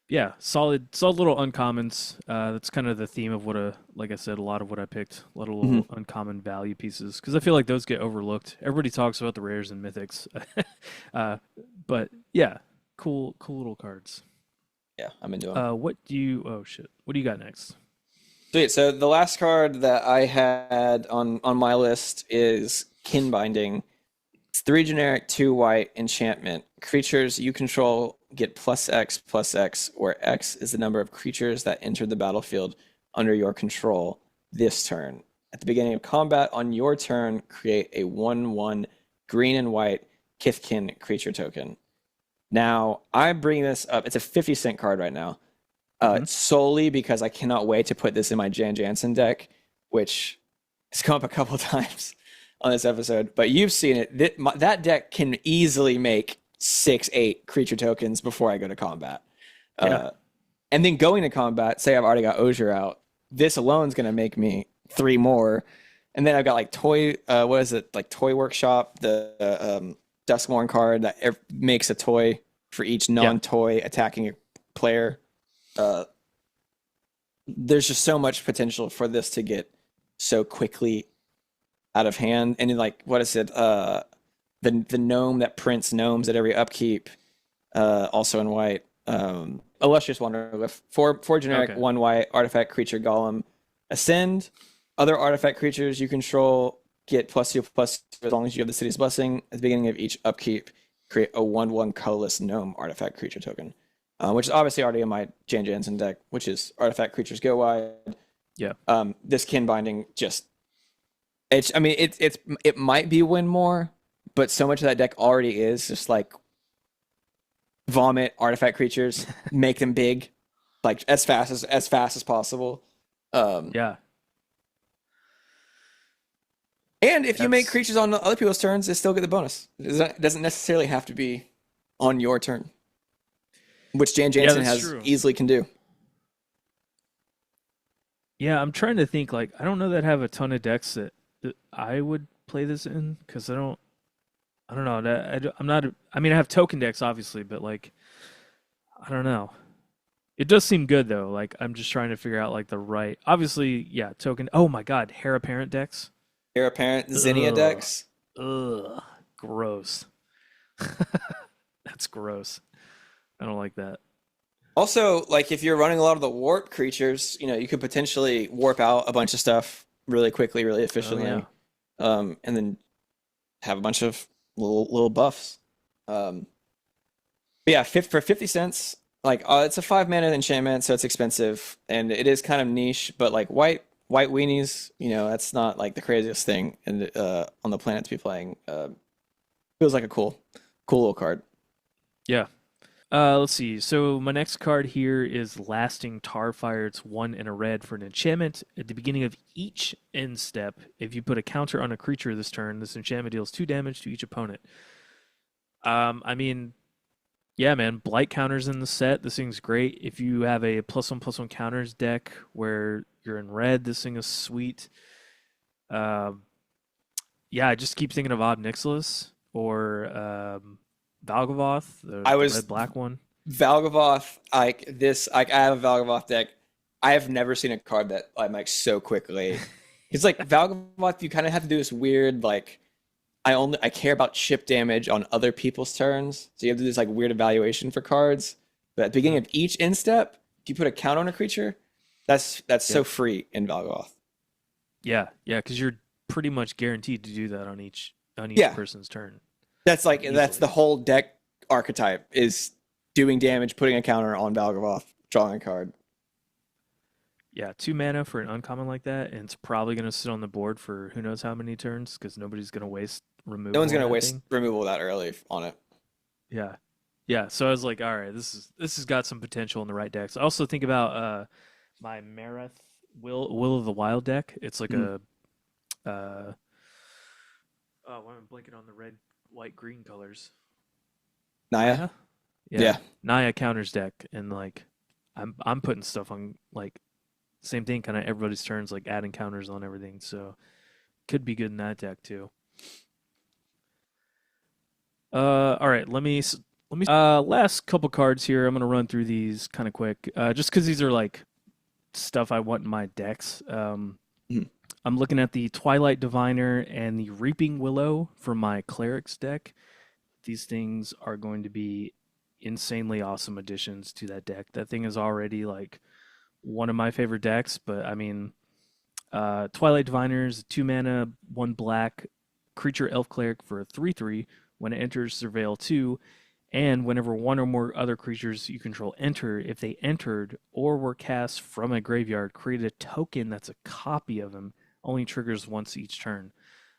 Yeah, solid little uncommons. That's kind of the theme of like I said, a lot of what I picked, a lot of hmm little uncommon value pieces, because I feel like those get overlooked. Everybody talks about the rares and mythics, uh, but yeah, cool little cards. Yeah, I'm into them. What do you? Oh shit, what do you got next? Sweet. So the last card that I had on my list is Kin Binding. It's 3 generic, 2 white enchantment. Creatures you control get plus X, where X is the number of creatures that entered the battlefield under your control this turn. At the beginning of combat on your turn, create a 1/1 green and white Kithkin creature token. Now, I'm bringing this up. It's a 50-cent card right now, Hmm. solely because I cannot wait to put this in my Jan Jansen deck, which has come up a couple times on this episode. But you've seen it. That deck can easily make 6, 8 creature tokens before I go to combat. Yeah, Uh, and then going to combat, say I've already got Osier out, this alone is going to make me 3 more. And then I've got like what is it? Like Toy Workshop, the Duskmourn card that makes a toy for each yeah, non-toy attacking a player. Uh, there's just so much potential for this to get so quickly out of hand. And then, like, what is it? The gnome that prints gnomes at every upkeep, also in white. Illustrious Wanderer, four generic, okay, 1 white artifact creature golem. Ascend. Other artifact creatures you control get +2/+2 as long as you have the city's blessing. At the beginning of each upkeep, create a 1/1 colorless gnome artifact creature token, which is obviously already in my Jan Jansen deck, which is artifact creatures go wide. yeah, This Kin Binding just I mean it might be win more, but so much of that deck already is just like vomit artifact creatures, make them big, like as fast as possible. Um, yeah. and if you make That's creatures on other people's turns, they still get the bonus. It doesn't necessarily have to be on your turn, which Jan yeah, Jansen that's has true. easily can do. Yeah, I'm trying to think. Like, I don't know that I have a ton of decks that I would play this in because I don't. I don't know. I'm not. I mean, I have token decks, obviously, but like, I don't know. It does seem good though. Like, I'm just trying to figure out like the right. Obviously, yeah, token. Oh my God, Heir Apparent decks. Heir Apparent Zinnia Ugh, decks. ugh, gross. That's gross. I don't like that. Also, like if you're running a lot of the warp creatures, you could potentially warp out a bunch of stuff really quickly, really Oh yeah, efficiently, and then have a bunch of little buffs. But yeah, for 50 cents, like it's a 5 mana enchantment, so it's expensive, and it is kind of niche. But like white weenies, that's not like the craziest thing on the planet to be playing. Feels like a cool little card. yeah. Let's see. So my next card here is Lasting Tarfire. It's 1 and a red for an enchantment. At the beginning of each end step, if you put a counter on a creature this turn, this enchantment deals 2 damage to each opponent. I mean, yeah, man, blight counters in the set. This thing's great. If you have a +1/+1 counters deck where you're in red, this thing is sweet. Um, yeah, I just keep thinking of Ob Nixilis or Valgavoth, the I the was red black one. Valgavoth, like this, like I have a Valgavoth deck. I have never seen a card that I'm like so quickly. It's like Valgavoth, you kind of have to do this weird like I care about chip damage on other people's turns. So you have to do this like weird evaluation for cards. But at the beginning Mhm. of each instep, if you put a count on a creature, that's so Yep. free in Valgoth. Yeah, yeah, because you're pretty much guaranteed to do that on each Yeah, person's turn, that's the easily. whole deck archetype is doing damage, putting a counter on Valgoth, drawing a card. Yeah, 2 mana for an uncommon like that, and it's probably gonna sit on the board for who knows how many turns, because nobody's gonna waste No one's removal on gonna that waste thing. removal that early on it. Yeah, yeah. So I was like, all right, this has got some potential in the right decks. I also think about my Mareth Will of the Wild deck. It's like Mhm. a oh, why am I blanking on the red, white, green colors? Naya, Naya? yeah, Yeah. Naya counters deck, and like I'm putting stuff on like same thing, kind of everybody's turns, like adding counters on everything. So could be good in that deck too. All right, last couple cards here. I'm gonna run through these kind of quick, just because these are like stuff I want in my decks. Mhm. I'm looking at the Twilight Diviner and the Reaping Willow for my Clerics deck. These things are going to be insanely awesome additions to that deck. That thing is already like one of my favorite decks, but I mean, Twilight Diviners, 2 mana, 1 black, creature elf cleric for a 3/3. When it enters, surveil 2, and whenever one or more other creatures you control enter, if they entered or were cast from a graveyard, create a token that's a copy of them. Only triggers once each turn.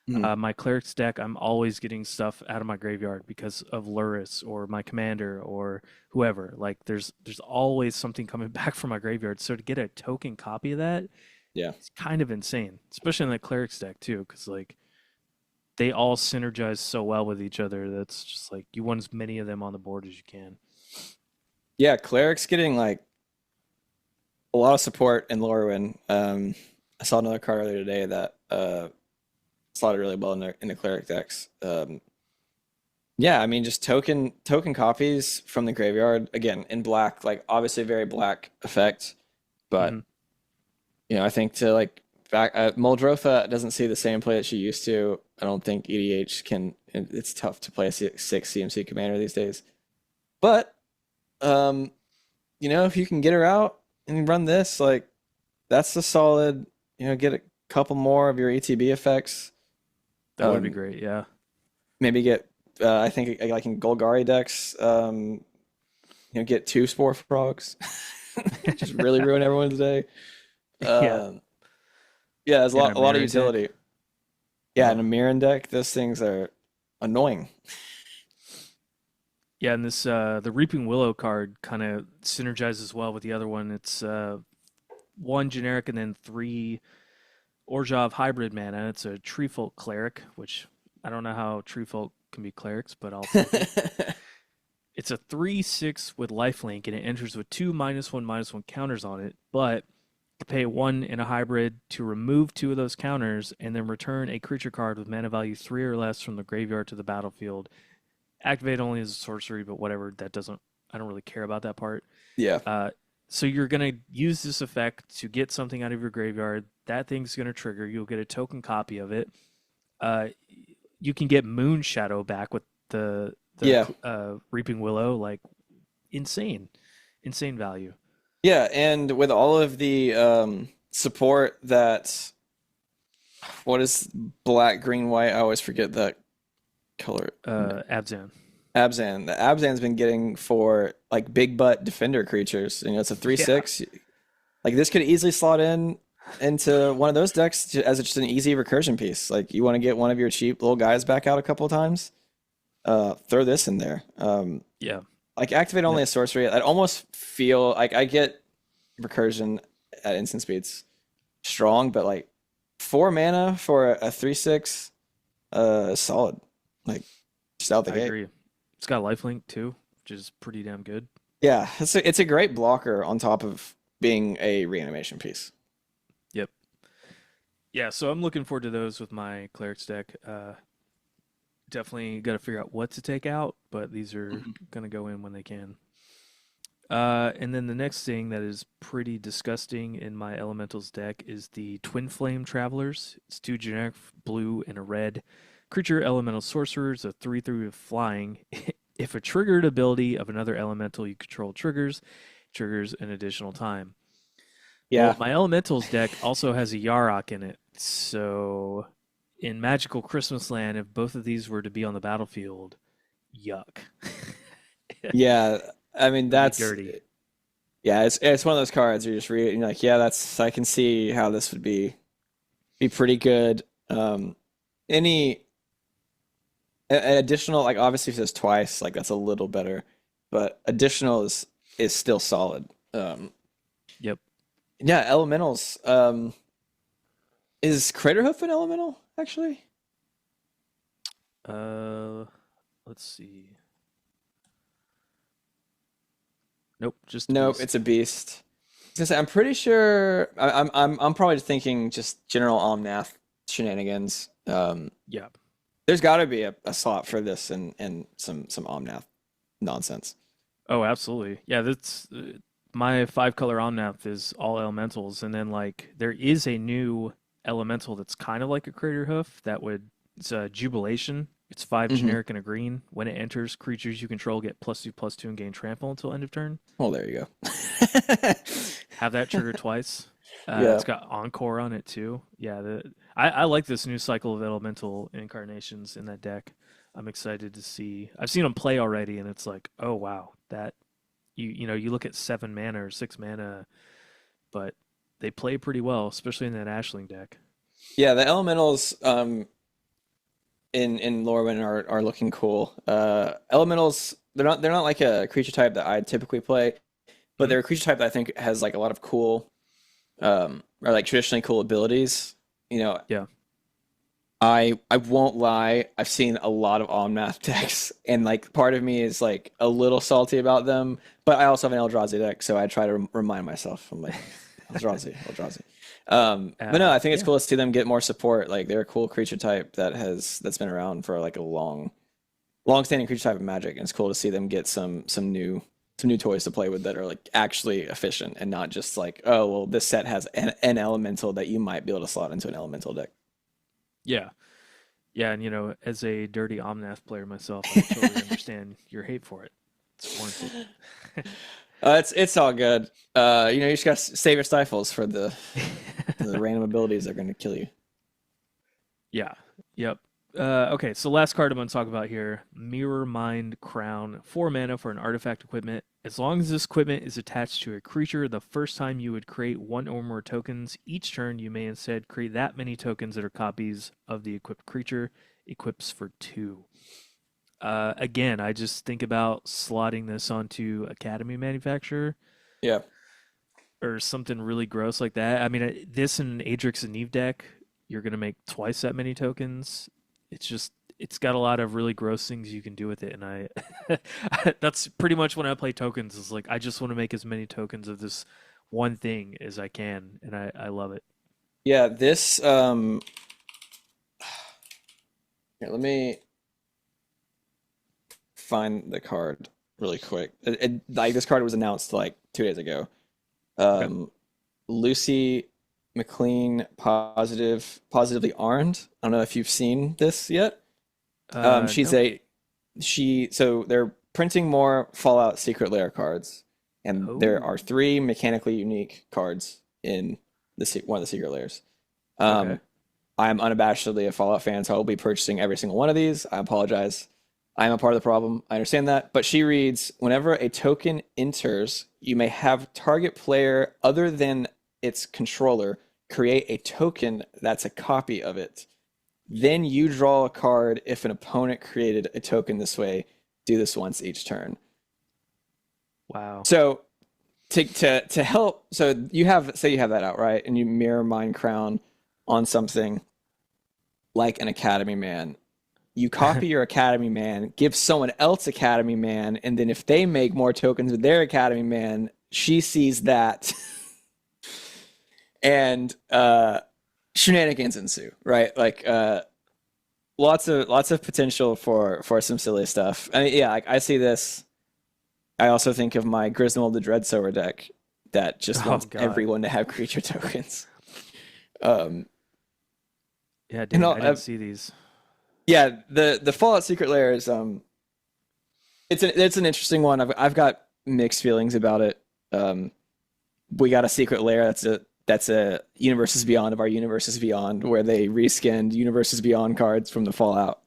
Mhm. My cleric's deck, I'm always getting stuff out of my graveyard because of Luris or my commander or whoever. Like there's always something coming back from my graveyard. So to get a token copy of that, Yeah. it's kind of insane, especially in the cleric's deck too, because like they all synergize so well with each other. That's just like you want as many of them on the board as you can. Yeah, cleric's getting like a lot of support in Lorwyn. I saw another card earlier today that slotted really well in the cleric decks. Yeah, I mean just token copies from the graveyard again in black, like obviously very black effect, Hmm. but I think to like back Muldrotha doesn't see the same play that she used to. I don't think EDH can. It's tough to play a six CMC commander these days, but um, if you can get her out and run this, like that's a solid. Get a couple more of your ETB effects. That would be Um, great. Yeah. maybe get. I think like in Golgari decks. Get two Spore Frogs. Just really ruin everyone's day. Yeah. Um, yeah, there's a In a lot, a lot of Marin deck. utility. Yeah, in Oh. a Mirren deck, those things are annoying. Yeah, and this the Reaping Willow card kind of synergizes well with the other one. It's one generic and then three Orzhov hybrid mana. It's a Treefolk cleric, which I don't know how Treefolk can be clerics, but I'll take it. It's a 3/6 with lifelink, and it enters with two -1/-1 counters on it. But to pay one in a hybrid to remove two of those counters, and then return a creature card with mana value 3 or less from the graveyard to the battlefield. Activate only as a sorcery, but whatever. That doesn't. I don't really care about that part. Yeah, Uh, so you're gonna use this effect to get something out of your graveyard. That thing's gonna trigger. You'll get a token copy of it. Uh, you can get Moon Shadow back with the yeah, Reaping Willow. Like insane, insane value. yeah. And with all of the support that, what is black, green, white? I always forget that color. Abzan. Abzan. The Abzan's been getting for like big butt defender creatures. It's a three Yeah, six. Like this could easily slot into one of those decks as just an easy recursion piece. Like you want to get one of your cheap little guys back out a couple of times. Throw this in there. yeah. Like activate only No, a sorcery. I almost feel like I get recursion at instant speeds strong, but like 4 mana for a 3/6, solid. Like just out the I gate. agree. It's got lifelink too, which is pretty damn good. Yeah, it's a great blocker on top of being a reanimation piece. Yep. Yeah, so I'm looking forward to those with my clerics deck. Definitely got to figure out what to take out, but these are Mhm. gonna go in when they can. And then the next thing that is pretty disgusting in my elementals deck is the Twin Flame Travelers. It's two generic blue and a red. Creature elemental sorcerer is a 3/3 with flying. If a triggered ability of another elemental you control triggers an additional time. Well, Yeah. my elementals deck also has a Yarok in it. So in Magical Christmas Land, if both of these were to be on the battlefield, yuck. It Yeah. I mean, would be that's dirty. yeah, it's one of those cards where you just read it and you're like, yeah, that's I can see how this would be pretty good. Any additional, like obviously if it's twice, like that's a little better, but additional is still solid. Yep. Yeah, elementals. Is Craterhoof an elemental actually? Uh, let's see. Nope, just a Nope, beast. it's a beast. I was gonna say, I'm pretty sure I'm probably just thinking just general Omnath shenanigans. Yeah. There's got to be a slot for this and some Omnath nonsense. Oh, absolutely. Yeah, that's my five color Omnath is all elementals, and then like there is a new elemental that's kind of like a crater hoof that would it's a jubilation. It's five Hmm. generic and a green. When it enters, creatures you control get +2/+2 and gain trample until end of turn. Well, there you Have that trigger twice. go. It's got Encore on it too. Yeah, I like this new cycle of elemental incarnations in that deck. I'm excited to see. I've seen them play already, and it's like, oh wow, that you look at 7 mana or 6 mana, but they play pretty well, especially in that Ashling deck. Yeah, the elementals in Lorwyn are looking cool. Elementals they're not like a creature type that I typically play, but Hmm. they're a creature type that I think has like a lot of cool or like traditionally cool abilities. You know, Yeah. I won't lie, I've seen a lot of Omnath decks, and like part of me is like a little salty about them, but I also have an Eldrazi deck, so I try to remind myself. I'm like, Eldrazi. But no, I think it's Yeah. cool to see them get more support. Like they're a cool creature type that's been around for like a long standing creature type of Magic, and it's cool to see them get some new toys to play with that are like actually efficient and not just like, oh well, this set has an elemental that you might be able to slot into an elemental deck. Yeah. Yeah, and as a dirty Omnath player myself, I totally understand your hate for it. It's warranted. It's all good. You just gotta save your stifles for the random abilities that are gonna kill you. Yeah. Yep. Okay, so last card I'm going to talk about here, Mirror Mind Crown, 4 mana for an artifact equipment. As long as this equipment is attached to a creature, the first time you would create one or more tokens, each turn you may instead create that many tokens that are copies of the equipped creature. Equips for 2. Again, I just think about slotting this onto Academy Manufacturer Yeah, or something really gross like that. I mean, this and Adrix and Neve deck, you're gonna make twice that many tokens. It's got a lot of really gross things you can do with it, and I that's pretty much when I play tokens. Is like I just want to make as many tokens of this one thing as I can, and I love it. yeah. This here, let me find the card really quick. Like this card was announced like 2 days ago. Okay. Um, Lucy McLean positively armed. I don't know if you've seen this yet. She's No. a she so they're printing more Fallout Secret Lair cards, and there Oh. are three mechanically unique cards in one of the secret layers. Okay. Um, I'm unabashedly a Fallout fan, so I will be purchasing every single one of these. I apologize. I'm a part of the problem. I understand that. But she reads, whenever a token enters, you may have target player other than its controller create a token that's a copy of it. Then you draw a card if an opponent created a token this way. Do this once each turn. Wow. So to help, so you have that out, right? And you mirror Mind Crown on something like an Academy Man. You copy your Academy Man, give someone else Academy Man, and then if they make more tokens with their Academy Man, she sees that, and shenanigans ensue, right? Like lots of potential for some silly stuff. I mean, yeah, like I see this. I also think of my Griswold the Dreadsower deck that just Oh wants God. everyone to have creature tokens. Um, Yeah, and dang, I didn't see these. Yeah, the Fallout Secret Lair is it's an interesting one. I've got mixed feelings about it. Um, we got a secret lair that's a universes beyond of our universes beyond where they reskinned universes beyond cards from the Fallout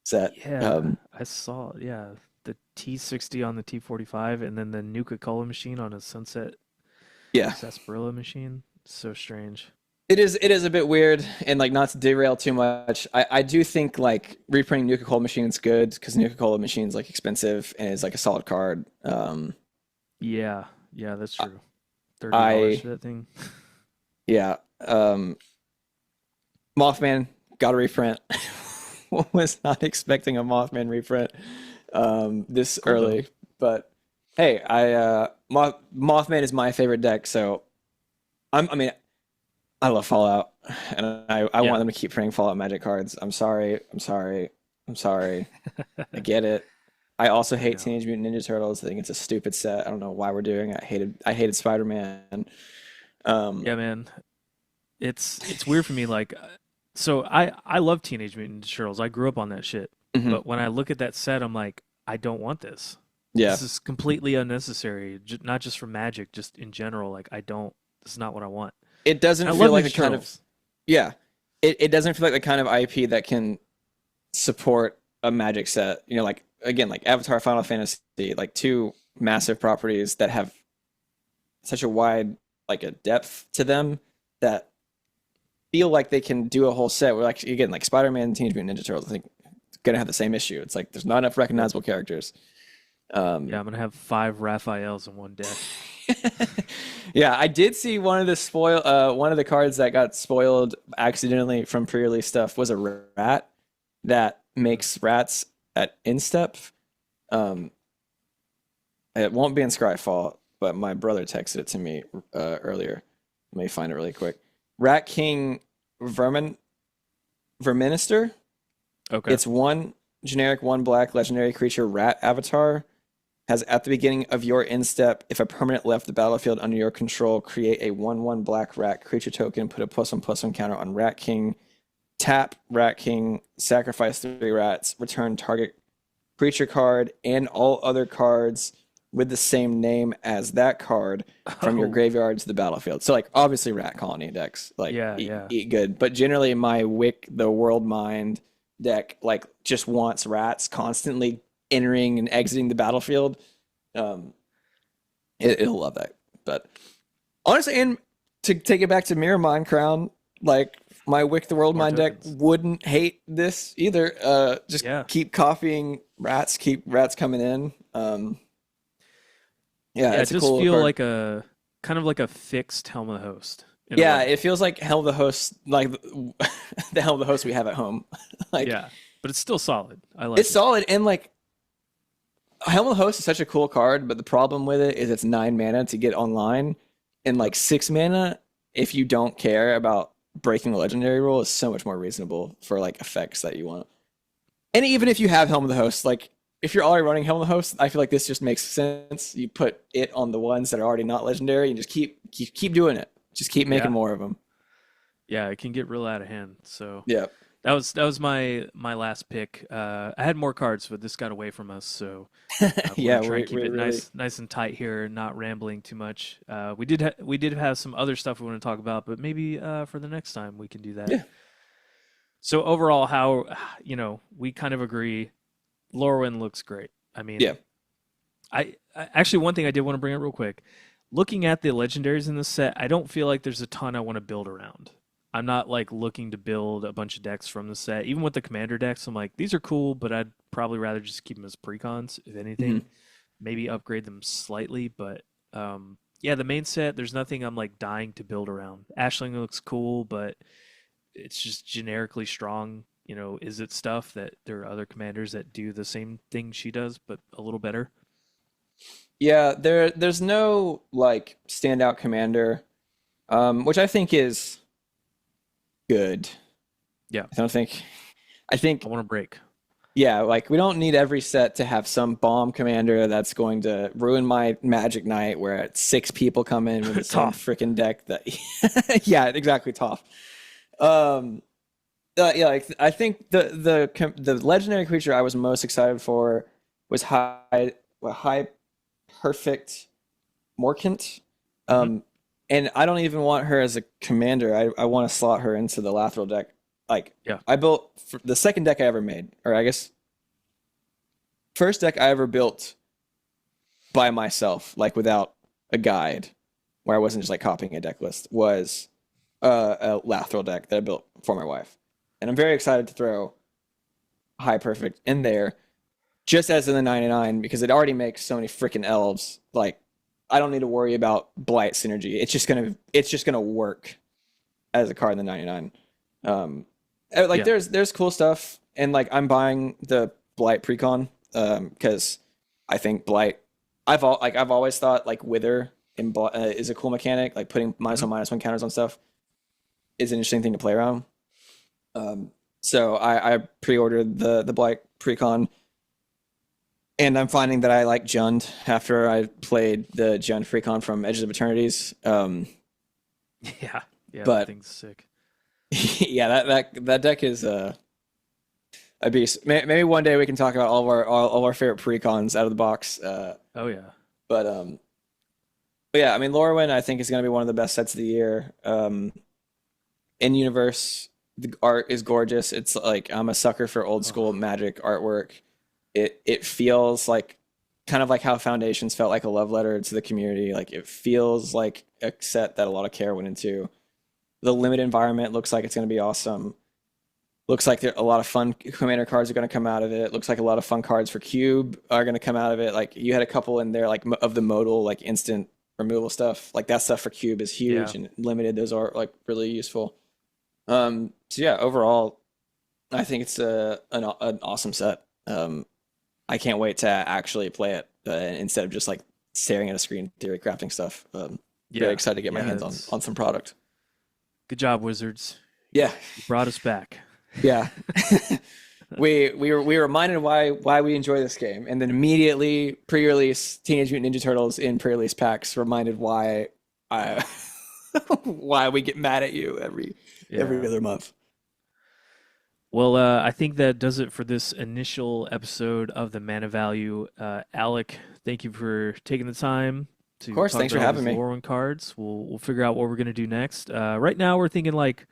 set. Yeah, I saw. Yeah, the T60 on the T45, and then the Nuka Cola machine on a Sunset Yeah, Sarsaparilla machine. So strange. it is a bit weird, and like not to derail too much. I do think like reprinting Nuka Cola machine is good because Nuka Cola machine's like expensive and is like a solid card. Yeah, yeah, that's true. $30 I for that thing. yeah. Mothman got a reprint. Was not expecting a Mothman reprint this Cool though. early, but hey, Mothman is my favorite deck, so I mean, I love Fallout, and I want Yeah. them to keep printing Fallout Magic cards. I'm sorry, I'm sorry, I'm sorry. I get it. I also I hate know. Teenage Mutant Ninja Turtles. I think it's a stupid set. I don't know why we're doing it. I hated Spider-Man. Um, Yeah, man. It's weird for me. Like, so I love Teenage Mutant Ninja Turtles. I grew up on that shit. mhm, But when I look at that set, I'm like, I don't want this. yeah, This is completely unnecessary. Not just for Magic, just in general. Like, I don't. This is not what I want. it And doesn't I feel love like the Ninja kind of Turtles. yeah, it doesn't feel like the kind of IP that can support a Magic set. You know, like again, like Avatar, Final Fantasy, like two massive properties that have such a wide like a depth to them that feel like they can do a whole set. Where like again, like Spider-Man and Teenage Mutant Ninja Turtles, I think gonna have the same issue. It's like there's not enough Yep. recognizable characters. Yeah, Um, I'm gonna have 5 Raphaels in one deck. yeah, I did see one of the cards that got spoiled accidentally from pre-release stuff was a rat that Mhm. makes rats at instep. Um, it won't be in Scryfall, but my brother texted it to me earlier. Let me find it really quick. Rat King Vermin Verminister. Okay. It's one generic, one black legendary creature rat avatar. Has at the beginning of your instep, if a permanent left the battlefield under your control, create a 1/1 black rat creature token, put a +1/+1 counter on Rat King, tap Rat King, sacrifice 3 rats, return target creature card and all other cards with the same name as that card from your Oh, graveyard to the battlefield. So like obviously rat colony decks like yeah, eat, yeah. eat good, but generally my Wick the World Mind deck like just wants rats constantly entering and exiting the battlefield. Um, it'll love that. But honestly, and to take it back to Mirror Mind Crown, like my Wick the World More Mind deck tokens. wouldn't hate this either. Just Yeah. keep copying rats, keep rats coming in. Yeah, Yeah, it it's a just cool feel card. like a kind of like a fixed Helm of the Host in a Yeah, way. it feels like Hell of the Host, like the Hell of the Host we have at home. Like Yeah, but it's still solid. I it's like it. solid, and like Helm of the Host is such a cool card, but the problem with it is it's 9 mana to get online, and Yep. like 6 mana if you don't care about breaking the legendary rule is so much more reasonable for like effects that you want. And even if you have Helm of the Host, like if you're already running Helm of the Host, I feel like this just makes sense. You put it on the ones that are already not legendary and just keep doing it. Just keep making Yeah. more of them. Yeah, it can get real out of hand. So Yeah. that was my last pick. I had more cards, but this got away from us. So we're Yeah, gonna try and keep we it really nice and tight here, not rambling too much. We did have some other stuff we want to talk about, but maybe for the next time we can do that. yeah. So overall, how we kind of agree. Lorwyn looks great. I Yeah. mean, I actually one thing I did want to bring up real quick. Looking at the legendaries in this set, I don't feel like there's a ton I want to build around. I'm not like looking to build a bunch of decks from the set. Even with the commander decks, I'm like, these are cool, but I'd probably rather just keep them as precons, if Mhm. anything. Maybe upgrade them slightly, but yeah, the main set, there's nothing I'm like dying to build around. Ashling looks cool, but it's just generically strong. Is it stuff that there are other commanders that do the same thing she does, but a little better? Yeah, there's no like standout commander, which I think is good. Yeah, I don't think I I think want to break. yeah, like we don't need every set to have some bomb commander that's going to ruin my Magic Night where 6 people come in with the same Tough. freaking deck that yeah, exactly tough. Um Yeah, like I think the legendary creature I was most excited for was high perfect Morkant. Hmm. Um, and I don't even want her as a commander. I want to slot her into the Lathril deck. Like Yeah. I built the second deck I ever made, or I guess first deck I ever built by myself, like without a guide, where I wasn't just like copying a deck list, was a Lathril deck that I built for my wife. And I'm very excited to throw High Perfect in there just as in the 99 because it already makes so many freaking elves. Like I don't need to worry about blight synergy. It's just gonna work as a card in the 99. Um, like Yeah. there's cool stuff, and like I'm buying the blight precon because I think blight. I've always thought like wither is a cool mechanic. Like putting minus Hmm. one minus one counters on stuff is an interesting thing to play around. Um, so I pre-ordered the blight precon. And I'm finding that I like Jund after I played the Jund Freecon from Edges of Eternities. Yeah. Yeah. That But thing's sick. yeah, that deck is a beast. Maybe one day we can talk about all of our favorite precons out of the box. Oh yeah. But but yeah, I mean Lorwyn I think is going to be one of the best sets of the year. In universe, the art is gorgeous. It's like I'm a sucker for old Oh, school Magic artwork. It feels like kind of like how Foundations felt like a love letter to the community. Like it feels like a set that a lot of care went into. The limited environment looks like it's going to be awesome. Looks like there a lot of fun commander cards are going to come out of it. Looks like a lot of fun cards for Cube are going to come out of it. Like you had a couple in there, like of the modal, like instant removal stuff. Like that stuff for Cube is yeah. huge and limited. Those are like really useful. So yeah, overall, I think it's an awesome set. I can't wait to actually play it instead of just like staring at a screen theory crafting stuff. Very Yeah. excited to get my Yeah. hands on It's on some product. good job, Wizards. Yeah, You brought us back. yeah. We were reminded why we enjoy this game, and then immediately pre-release Teenage Mutant Ninja Turtles in pre-release packs reminded why I why we get mad at you every Yeah. other month. Well, I think that does it for this initial episode of the Mana Value. Alec, thank you for taking the time Of to course, talk thanks for about all having these me. Lorwyn cards. We'll figure out what we're gonna do next. Right now, we're thinking like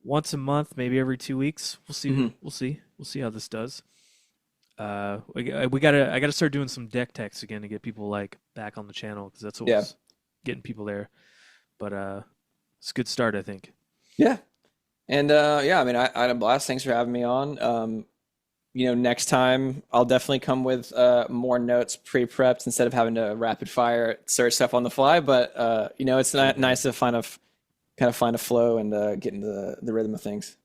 once a month, maybe every 2 weeks. We'll see. Hmm. We'll see. We'll see how this does. We gotta. I gotta start doing some deck techs again to get people like back on the channel because that's what Yeah, was getting people there. But it's a good start, I think. yeah. And yeah, I mean, I had a blast. Thanks for having me on. Next time I'll definitely come with more notes pre-prepped instead of having to rapid fire search stuff on the fly. But it's Totally. nice to kind of find a flow and get into the rhythm of things.